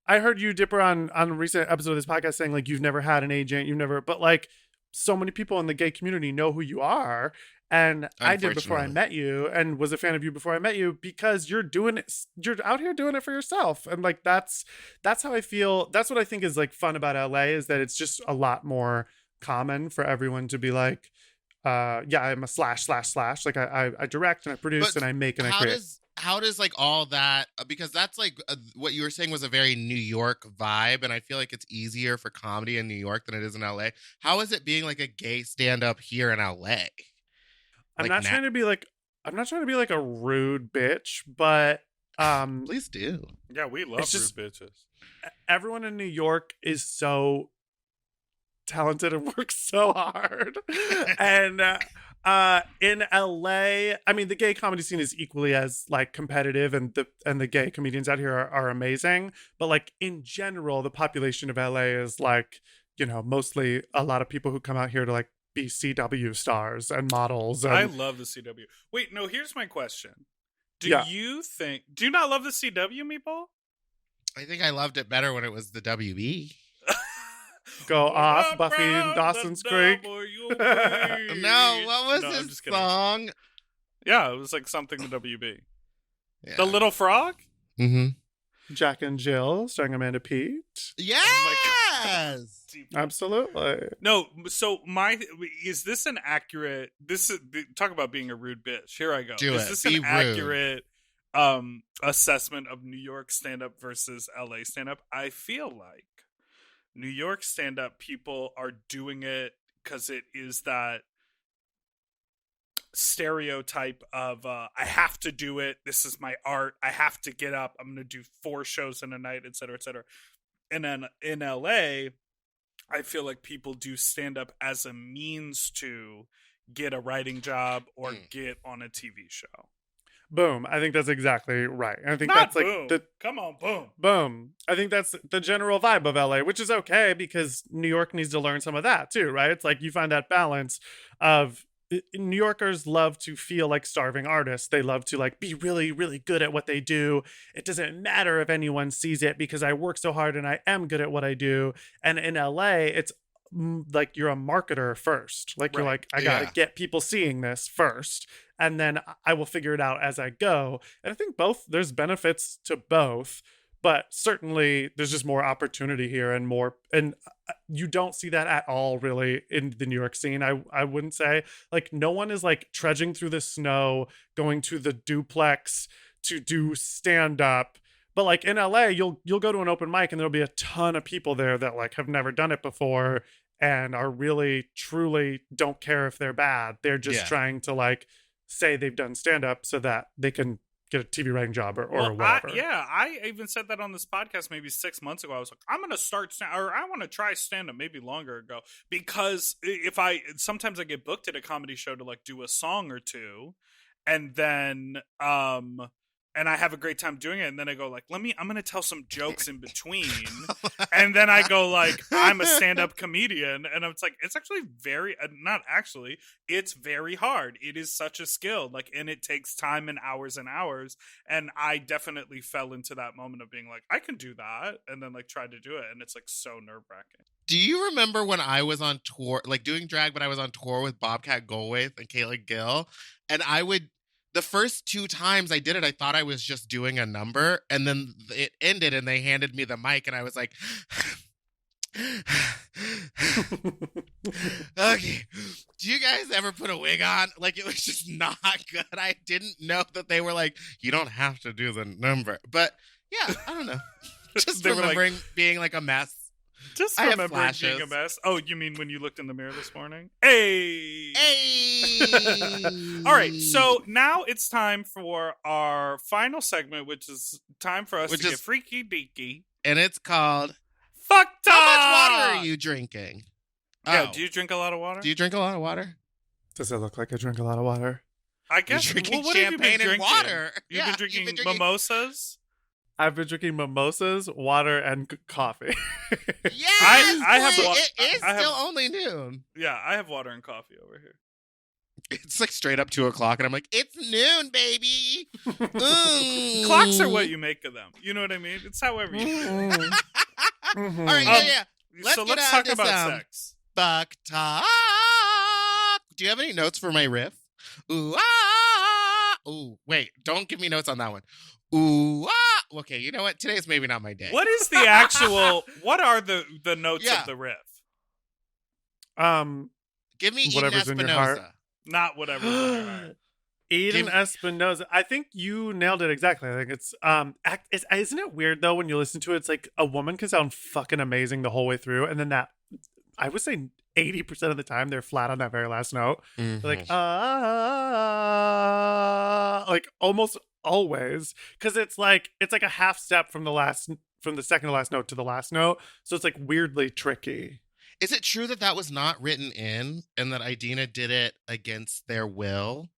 I heard you, Dipper, on a recent episode of this podcast saying, like, you've never had an agent, but, like, so many people in the gay community know who you are, and I did before I met you, and was a fan of you before I met you, because you're out here doing it for yourself, and, like, that's how I feel. That's what I think is, like, fun about LA, is that it's just a lot more common for everyone to be like, I'm a slash. Like I direct and I produce But and I make and I create. How does like all that, because that's like what you were saying was a very New York vibe, and I feel like it's easier for comedy in New York than it is in LA. How is it being like a gay stand-up here in LA? I'm not trying to be like a rude bitch, but Please do. Yeah, we love rude bitches. Everyone in New York is so talented and works so hard. And in LA, I mean, the gay comedy scene is equally as like competitive, and the gay comedians out here are amazing. But like in general, the population of LA is like, mostly a lot of people who come out here to like be CW stars and models. And... I love the CW. Wait, no, here's my question. Do you not love the CW, Meatball? I think I loved it better when it was the WB. Go off, Buffy Dawson's Creek. No, what was his song? Yeah, it was like something the WB. Yeah. The Little Frog? Mm-hmm. Jack and Jill, starring Amanda Peet. Yes! Oh absolutely. No, so is this an accurate, talk about being a rude bitch. Here I go. Is this an accurate assessment of New York stand-up versus LA stand-up? I feel like New York stand-up people are doing it because it is that stereotype of I have to do it. This is my art. I have to get up. I'm going to do 4 shows in a night, et cetera, et cetera. And then in LA, I feel like people do stand-up as a means to get a writing job or get on a TV show. Boom. I think that's exactly right. And I think Not that's boom. like Come on, boom. Boom. I think that's the general vibe of LA, which is okay because New York needs to learn some of that too, right? It's like you find that balance of New Yorkers love to feel like starving artists. They love to like be really, really good at what they do. It doesn't matter if anyone sees it because I work so hard and I am good at what I do. And in LA, it's like you're a marketer first. Like you're like, I gotta get people seeing this first, and then I will figure it out as I go. And I think there's benefits to both, but certainly there's just more opportunity here and you don't see that at all really in the New York scene. I wouldn't say, like, no one is like trudging through the snow going to the duplex to do stand up. But like in LA, you'll go to an open mic and there'll be a ton of people there that like have never done it before and are really truly don't care if they're bad. They're just trying to like say they've done stand up so that they can get a TV writing job or whatever. I even said that on this podcast maybe 6 months ago. I was like, I'm going to start I want to try stand up maybe longer ago, because sometimes I get booked at a comedy show to like do a song or two, and then and I have a great time doing it, and then I go like, I'm going to tell some jokes in between. And then I go like, I'm a stand-up comedian. And it's like, it's actually it's very hard. It is such a skill. Like, and it takes time and hours and hours. And I definitely fell into that moment of being like, I can do that. And then like tried to do it. And it's like so nerve-wracking. Do you remember when I was on tour, like doing drag, but I was on tour with Bobcat Goldthwait and Kayla Gill, and the first 2 times I did it, I thought I was just doing a number, and then it ended and they handed me the mic and I was like, okay, do you guys ever put a wig on? Like, it was just not good. I didn't know that they were like, you don't have to do the number. But yeah, I don't know. Just remembering being like a mess. Just remembering being a mess. Oh, you mean when you looked in the mirror this morning? Hey! All right, so now it's time for our final segment, which is time for us to get freaky deaky. And it's called Fuck Talk! How much water are you drinking? Yeah, do you drink a lot of water? Do you drink a lot of water? Does it look like I drink a lot of water? I guess. You're drinking champagne and water. You've been drinking mimosas? I've been drinking mimosas, water, and coffee. Yes! I have water. It is still only noon. Yeah, I have water and coffee over here. It's like straight up 2 o'clock, and I'm like, it's noon, baby. Clocks are what you make of them. You know what I mean? It's however you do it. All right, yeah. Let's talk about sex. Fuck talk. Do you have any notes for my riff? Ooh, ah. Ooh, wait, don't give me notes on that one. Ooh, ah. Okay, you know what? Today is maybe not my day. What is the actual, what are the notes of the riff? Give me whatever's Eden in your heart. Espinosa. Not whatever's in your heart. Eden Espinosa. I think you nailed it exactly. I think isn't it weird though when you listen to it? It's like a woman can sound fucking amazing the whole way through, and then that I would say 80% of the time they're flat on that very last note. Mhm. They're like almost always, because it's like a half step from the second to last note to the last note, so it's like weirdly tricky. Is it true that that was not written in and that Idina did it against their will?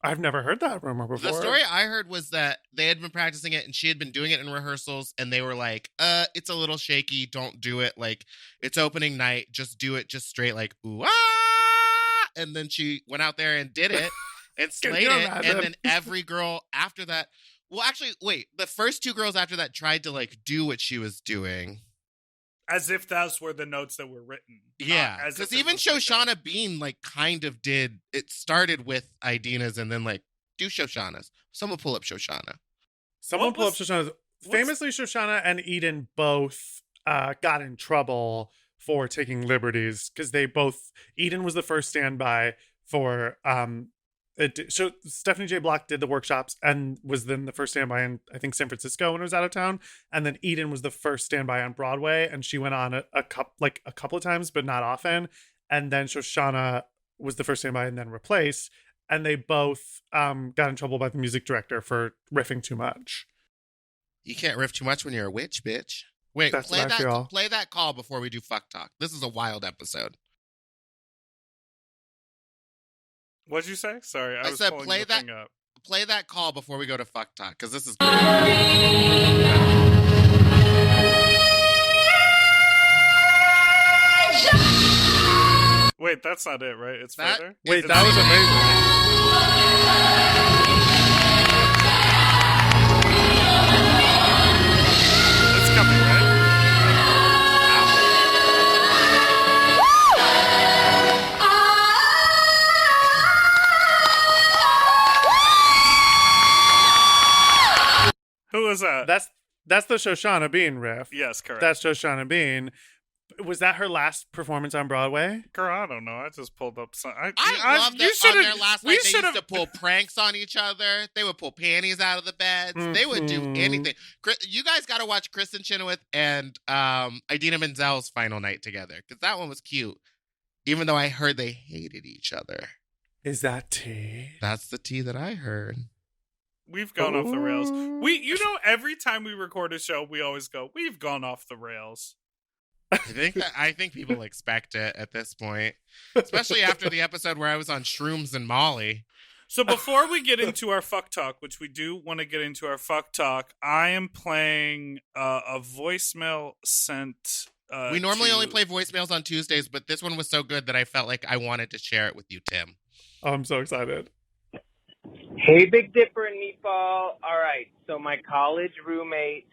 I've never heard that rumor before. The story I heard was that they had been practicing it and she had been doing it in rehearsals and they were like, it's a little shaky. Don't do it. Like, it's opening night. Just do it just straight like, ooh, ah! And then she went out there and did it and slayed it. And then every girl after that, well, actually, wait, the first two girls after that tried to like do what she was doing. As if those were the notes that were written. Yeah, because even Shoshana Bean, like, kind of did. It started with Idina's and then, like, do Shoshana's. Someone pull up Shoshana. Someone pull up Shoshana's. Famously, Shoshana and Eden both got in trouble for taking liberties because Eden was the first standby for so Stephanie J. Block did the workshops and was then the first standby in, I think, San Francisco when it was out of town. And then Eden was the first standby on Broadway, and she went on a couple of times, but not often. And then Shoshana was the first standby and then replaced. And they both got in trouble by the music director for riffing too much. You can't riff too much when you're a witch, bitch. Wait, play that call before we do fuck talk. This is a wild episode. What'd you say? Sorry, I was said pulling play the that. thing up. Play that call before we go to fuck talk, because this is. Wait, that's not it, right? It's further. Wait, that was amazing. It's coming, right? Who was that? That's the Shoshana Bean riff. Yes, correct. That's Shoshana Bean. Was that her last performance on Broadway? Girl, I don't know. I just pulled up some. I love that on their last night they used to pull pranks on each other. They would pull panties out of the beds. Mm-hmm. They would do anything. You guys got to watch Kristen Chenoweth and Idina Menzel's final night together, because that one was cute, even though I heard they hated each other. Is that tea? That's the tea that I heard. We've gone off the rails. Every time we record a show, we always go, we've gone off the rails. I think people expect it at this point, especially after the episode where I was on shrooms and Molly. So before we get into our fuck talk, which we do want to get into our fuck talk, I am playing a voicemail sent. We normally only play voicemails on Tuesdays, but this one was so good that I felt like I wanted to share it with you, Tim. Oh, I'm so excited. Hey, Big Dipper and Meatball. All right, so my college roommate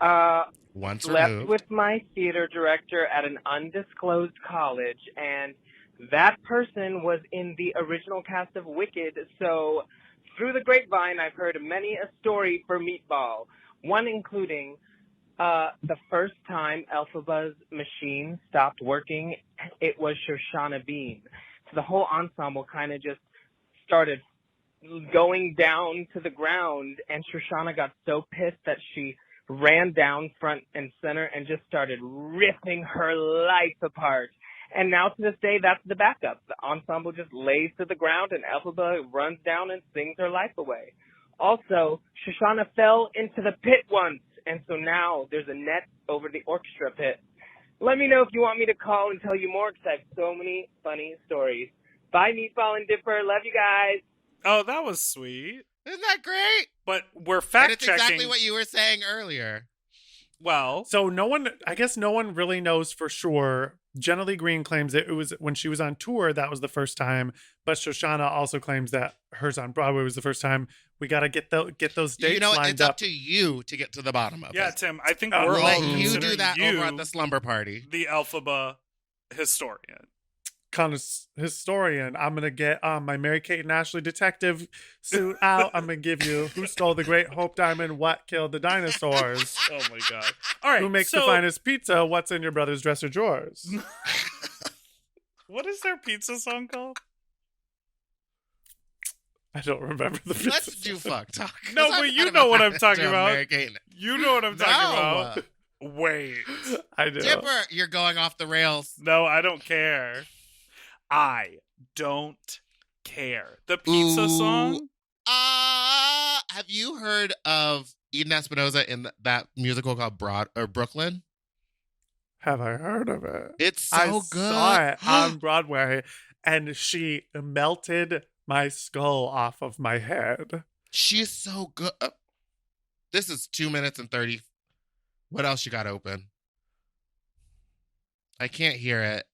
left with my theater director at an undisclosed college, and that person was in the original cast of Wicked. So through the grapevine, I've heard many a story for Meatball, one including the first time Elphaba's machine stopped working, it was Shoshana Bean. So the whole ensemble kind of just started going down to the ground, and Shoshana got so pissed that she ran down front and center and just started ripping her life apart. And now to this day, that's the backup. The ensemble just lays to the ground and Elphaba runs down and sings her life away. Also, Shoshana fell into the pit once, and so now there's a net over the orchestra pit. Let me know if you want me to call and tell you more, because I have so many funny stories. Bye, Meatball and Dipper. Love you guys. Oh, that was sweet. Isn't that great? But we're fact-checking. It's exactly what you were saying earlier. Well. So I guess no one really knows for sure. Jenna Lee Green claims that it was when she was on tour, that was the first time. But Shoshana also claims that hers on Broadway was the first time. We got to get those dates lined up. It's up to you to get to the bottom of it. Yeah, Tim, I think we're let all you do that you, over at the Slumber Party. The Elphaba historian. Kind of historian. I'm gonna get my Mary-Kate and Ashley detective suit out. I'm gonna give you Who Stole the Great Hope Diamond, What Killed the Dinosaurs. Oh my god. All right. Who makes the finest pizza, What's in your brother's dresser drawers. What is their pizza song called? I don't remember the pizza Let's do song. fuck talk. No, but you know what I'm talking about. American. You know what I'm talking about. No. Wait. I do. Dipper, you're going off the rails. No, I don't care. I don't care. The pizza Ooh. song? Have you heard of Eden Espinosa in that musical called Brooklyn? Have I heard of it? It's so I good. saw it on Broadway, and she melted my skull off of my head. She's so good. This is 2 minutes and 30. What else you got open? I can't hear it.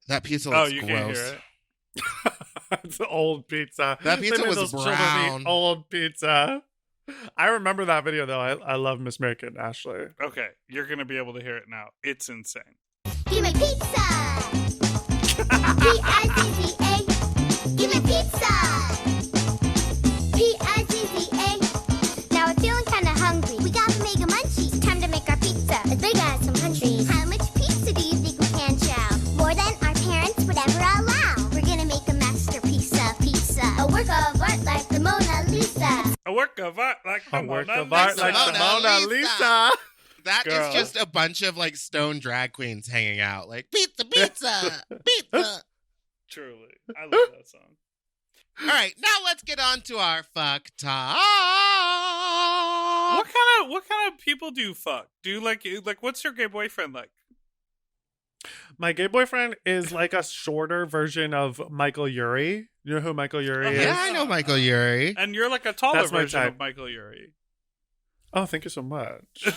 That pizza looks you gross. can't hear it. It's old pizza. That pizza They made was those children brown. eat old pizza. I remember that video though. I love Miss Make It, Ashley. Okay, you're going to be able to hear it now. It's insane. Give me pizza. P-I-Z-Z-A. Give me pizza. P-I-Z-Z-A. Now we're feeling kind of hungry. We got mega munchies. Time to make our pizza as big as some countries. How much pizza do you think we can chow? More than our parents would ever allow. We're gonna make a masterpiece of pizza. A work of art like the Mona Lisa. A work of art like the A work Mona of art Lisa. like the Mona Mona Lisa. Lisa. That Girl. is just a bunch of like stone drag queens hanging out. Like, pizza, pizza, pizza. Truly. I love that song. All right, now let's get on to our fuck talk. What kind of people do you fuck? Do you like what's your gay boyfriend like? My gay boyfriend is like a shorter version of Michael Urie. You know who Michael Urie is? Yeah, I know Michael Urie. And you're like a taller That's my version type. of Michael Urie. Oh, thank you so much.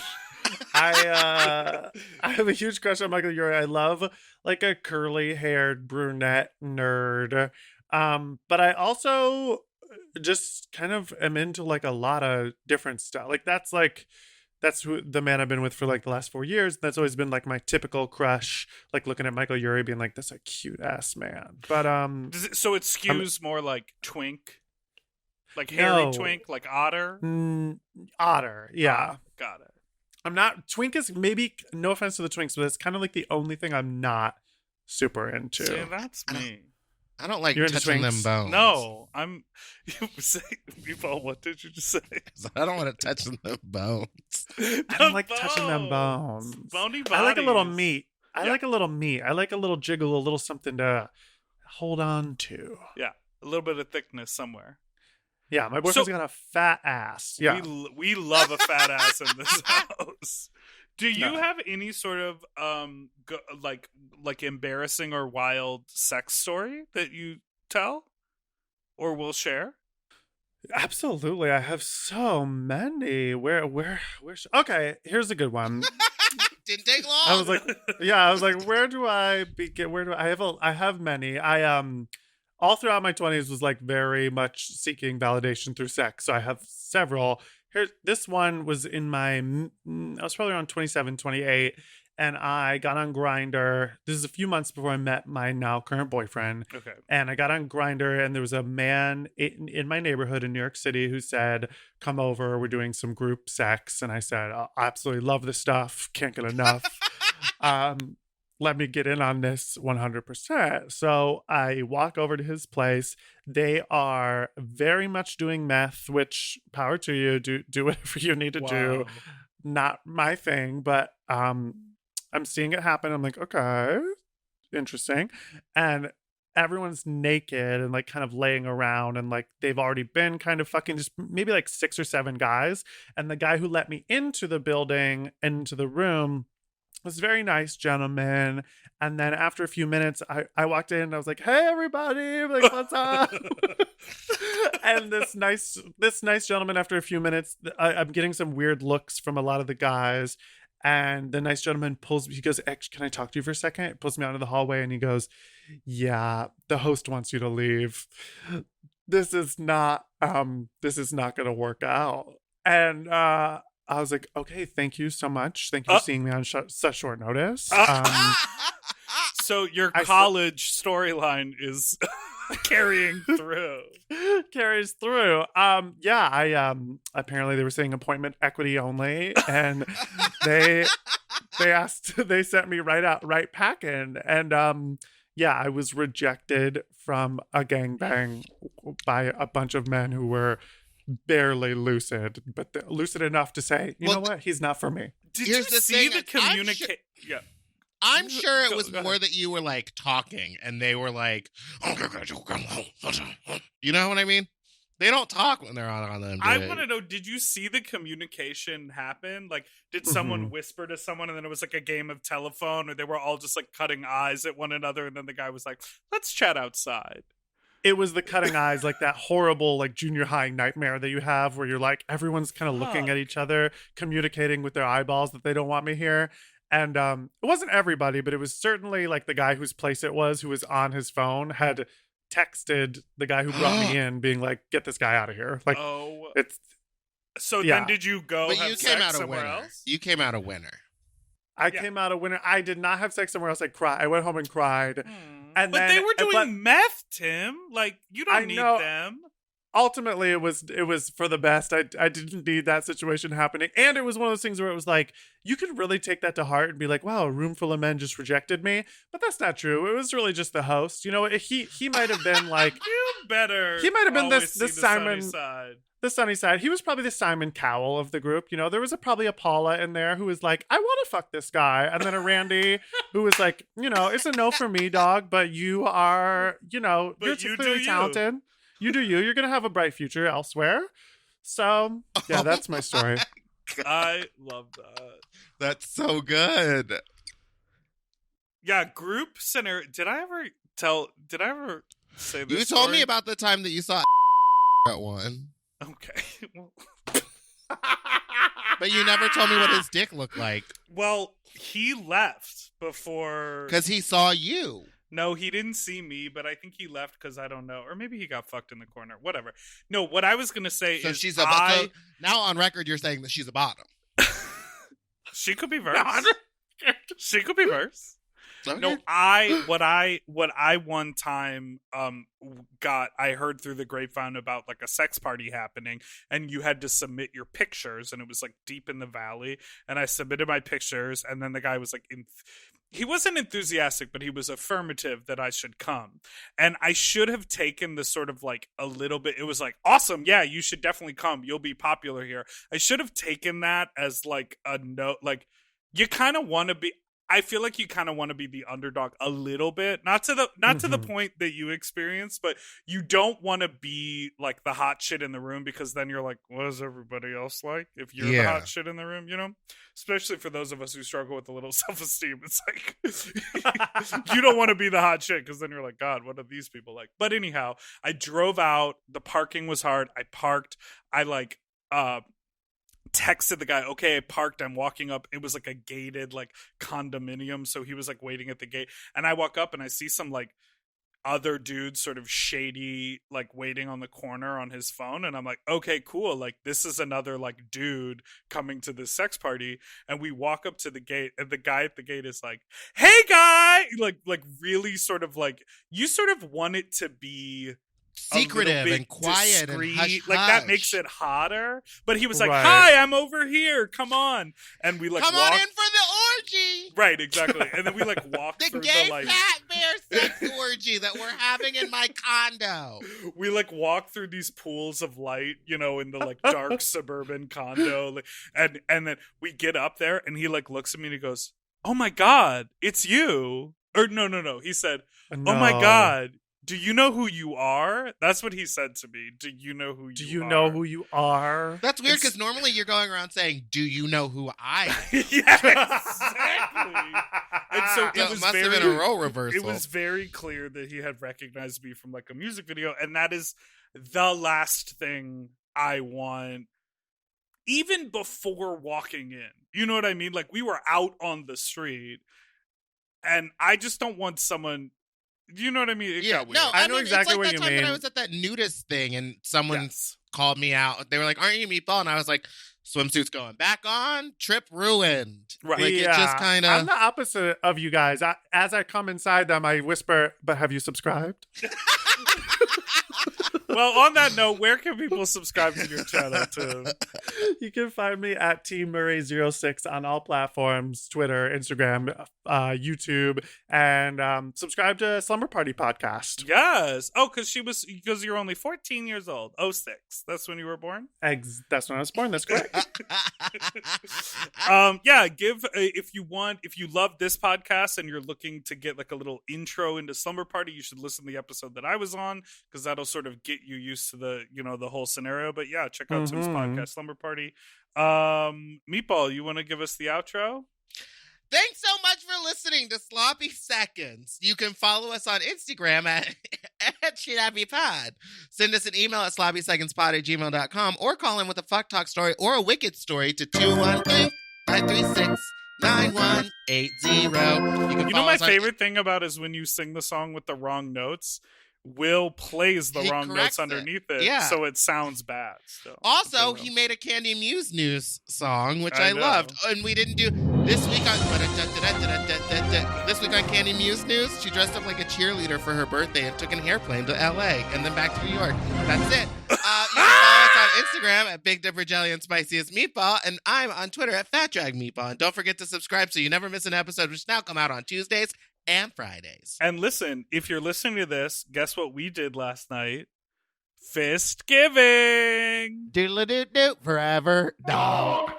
I have a huge crush on Michael Urie. I love like a curly haired brunette nerd. But I also just kind of am into like a lot of different stuff. That's who the man I've been with for like the last 4 years. That's always been like my typical crush, like looking at Michael Urie being like, that's a cute ass man. But So it skews more like twink? Like hairy No. twink, like otter? Otter, yeah. Got it. I'm not twink is maybe, no offense to the twinks, but it's kind of like the only thing I'm not super into. See, that's me. I don't like You're into touching them twinks? bones. No, I'm. You say, Meatball, what did you just say? I don't want to touch them bones. I don't like touching them bones. Bony bodies. I like a little meat. I Yeah. like a little meat. I like a little jiggle, a little something to hold on to. Yeah, a little bit of thickness somewhere. Yeah, my boyfriend's got a fat ass. Yeah. We love a fat ass in this house. Do you No. have any sort of like embarrassing or wild sex story that you tell or will share? Absolutely. I have so many. Okay, here's a good one. Didn't take long. I was like, where do I begin? I have many. All throughout my 20s was like very much seeking validation through sex. So I have several. This one was in I was probably around 27, 28, and I got on Grindr. This is a few months before I met my now current boyfriend. Okay. And I got on Grindr, and there was a man in my neighborhood in New York City who said, come over, we're doing some group sex. And I said, I absolutely love this stuff. Can't get enough. Let me get in on this 100%. So I walk over to his place. They are very much doing meth, which power to you. Do whatever you need to do. Not my thing, but I'm seeing it happen. I'm like, okay, interesting. And everyone's naked and like kind of laying around, and like they've already been kind of fucking just maybe like 6 or 7 guys. And the guy who let me into the building, into the room, was a very nice gentleman. And then after a few minutes, I walked in and I was like, hey, everybody, like, what's up? And this nice gentleman, after a few minutes, I'm getting some weird looks from a lot of the guys. And the nice gentleman he goes, can I talk to you for a second? He pulls me out of the hallway and he goes, yeah, the host wants you to leave. This is not going to work out. And, I was like, okay, thank you so much. Thank you for seeing me on such short notice. So your I college storyline is carrying through. Carries through. I apparently they were saying appointment equity only, and they they sent me right packing, and I was rejected from a gangbang by a bunch of men who were barely lucid, but lucid enough to say, you know what, he's not for me. Did you see the communicate? Yeah. I'm sure it was Go more ahead. that you were like talking and they were like, you know what I mean? They don't talk when they're on them. I want to know, did you see the communication happen? Like, did someone Mhm. whisper to someone and then it was like a game of telephone, or they were all just like cutting eyes at one another and then the guy was like, let's chat outside? It was the cutting eyes, like that horrible, like junior high nightmare that you have where you're like, everyone's kind of looking at each other, communicating with their eyeballs that they don't want me here. And it wasn't everybody, but it was certainly like the guy whose place it was, who was on his phone, had texted the guy who brought me in, being like, get this guy out of here. Like, Oh. it's, So yeah. then did you go But have you came sex out a somewhere winner. else? You came out a winner. I Yeah. came out a winner. I did not have sex somewhere else. I went home and cried. And But then, they were doing but meth, Tim. Like, you don't I need know. them. ultimately it was for the best. I didn't need that situation happening, and it was one of those things where it was like you could really take that to heart and be like, wow, a room full of men just rejected me. But that's not true. It was really just the host. You know, he might have been like You better. He might have been always this see the Simon- sunny side. the sunny side. He was probably the Simon Cowell of the group. You know, there was probably a Paula in there who was like, I want to fuck this guy. And then a Randy who was like, you know, it's a no for me, dog, but you are, you know, But you're you clearly do you. talented. You do you. You're going to have a bright future elsewhere. So, yeah, that's my story. I love that. That's so good. Yeah, group scenario. Did I ever say this? You told story? me about the time that you saw at one, Okay. Well, but you never told me what his dick looked like well, he left before. because he saw you. No, he didn't see me, but I think he left because I don't know, or maybe he got fucked in the corner. Whatever. No, what I was gonna say So is she's I. so now on record, you're saying that she's a bottom. She could be verse. She could be verse. Okay. No, what I one time I heard through the grapevine about like a sex party happening, and you had to submit your pictures, and it was like deep in the valley, and I submitted my pictures, and then the guy was like he wasn't enthusiastic, but he was affirmative that I should come. And I should have taken the sort of like a little bit, it was like, awesome, yeah, you should definitely come. You'll be popular here. I should have taken that as like a note, like you kind of want to be, I feel like you kind of want to be the underdog a little bit, not to the point that you experienced, but you don't want to be like the hot shit in the room, because then you're like, what is everybody else like if you're the hot shit in the room, you know? Especially for those of us who struggle with a little self-esteem. It's like you don't want to be the hot shit, because then you're like, God, what are these people like? But anyhow, I drove out. The parking was hard. I parked. I like texted the guy, okay, I parked, I'm walking up. It was like a gated like condominium, so he was like waiting at the gate, and I walk up and I see some like other dudes sort of shady like waiting on the corner on his phone, and I'm like, okay, cool, like this is another like dude coming to this sex party. And we walk up to the gate, and the guy at the gate is like, hey guy, like really sort of like, you sort of want it to be Secretive bit and quiet discreet, and hush, like that hush. makes it hotter. But he was like, Right. hi, I'm over here, come on. And we like Come walked on in for the orgy. right, exactly. And then we like walked The through gay the like fat bear sex orgy that we're having in my condo. we like walk through these pools of light, you know, in the like dark suburban condo, like, and then we get up there, and he like looks at me and he goes, oh my God, it's you. Or no, he said, oh my No. God, do you know who you are? That's what he said to me. Do you know who you are? Do you know who you are? That's weird because normally you're going around saying, "Do you know who I am?" Yes, exactly. And so So it was must very, have been a role reversal. it was very clear that he had recognized me from like a music video, and that is the last thing I want. Even before walking in, you know what I mean? Like we were out on the street, and I just don't want someone. You know what I mean? It got weird. No, I know mean, exactly it's like what that you time that I mean. was at that nudist thing and someone Yes. called me out. They were like, "Aren't you Meatball?" And I was like, swimsuits going back on, trip ruined. Right. Like, it just kind I'm of... the opposite of you guys. As I come inside them, I whisper, but have you subscribed? Well, on that note, where can people subscribe to your channel too? You can find me at Team Murray06 on all platforms, Twitter, Instagram, YouTube, and subscribe to Slumber Party podcast. Yes. Oh, because you're only 14 years old. 06. That's when you were born? That's when I was born. That's correct. Yeah, if you love this podcast and you're looking to get like a little intro into Slumber Party, you should listen to the episode that I was on, because that'll sort of get you used to the whole scenario. But yeah, check out Tim's podcast, Slumber Party. Meatball, you want to give us the outro? Thanks so much for listening to Sloppy Seconds. You can follow us on Instagram at @ShitHappyPod. Send us an email at sloppysecondspod@gmail.com, or call in with a fuck talk story or a wicked story to 213-536-9180. You know my favorite thing about is when you sing the song with the wrong notes, Will plays the wrong notes underneath it, so it sounds bad. So, also, he made a Candy Muse news song, which I loved, and we didn't do this week on Candy Muse news. She dressed up like a cheerleader for her birthday and took an airplane to LA and then back to New York. That's it. You can follow us on Instagram at Big Dipper Jelly and Spiciest Meatball, and I'm on Twitter at Fat Drag Meatball. And don't forget to subscribe so you never miss an episode, which now come out on Tuesdays and Fridays. And listen, if you're listening to this, guess what we did last night? Fist giving. Doodle-doo-doo, forever dog.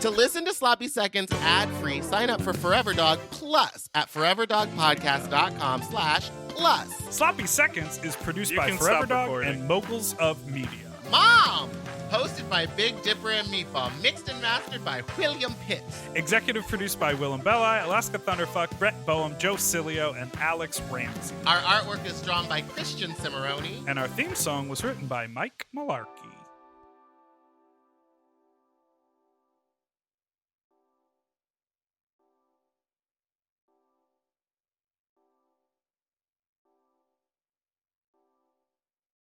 To listen to Sloppy Seconds ad-free, sign up for Forever Dog Plus at foreverdogpodcast.com/plus. Sloppy Seconds is produced by Forever Dog and Moguls of Media. Mom! Hosted by Big Dipper and Meatball. Mixed and mastered by William Pitts. Executive produced by Willem Belli, Alaska Thunderfuck, Brett Boehm, Joe Cilio, and Alex Ramsey. Our artwork is drawn by Christian Cimarroni. And our theme song was written by Mike Malarkey.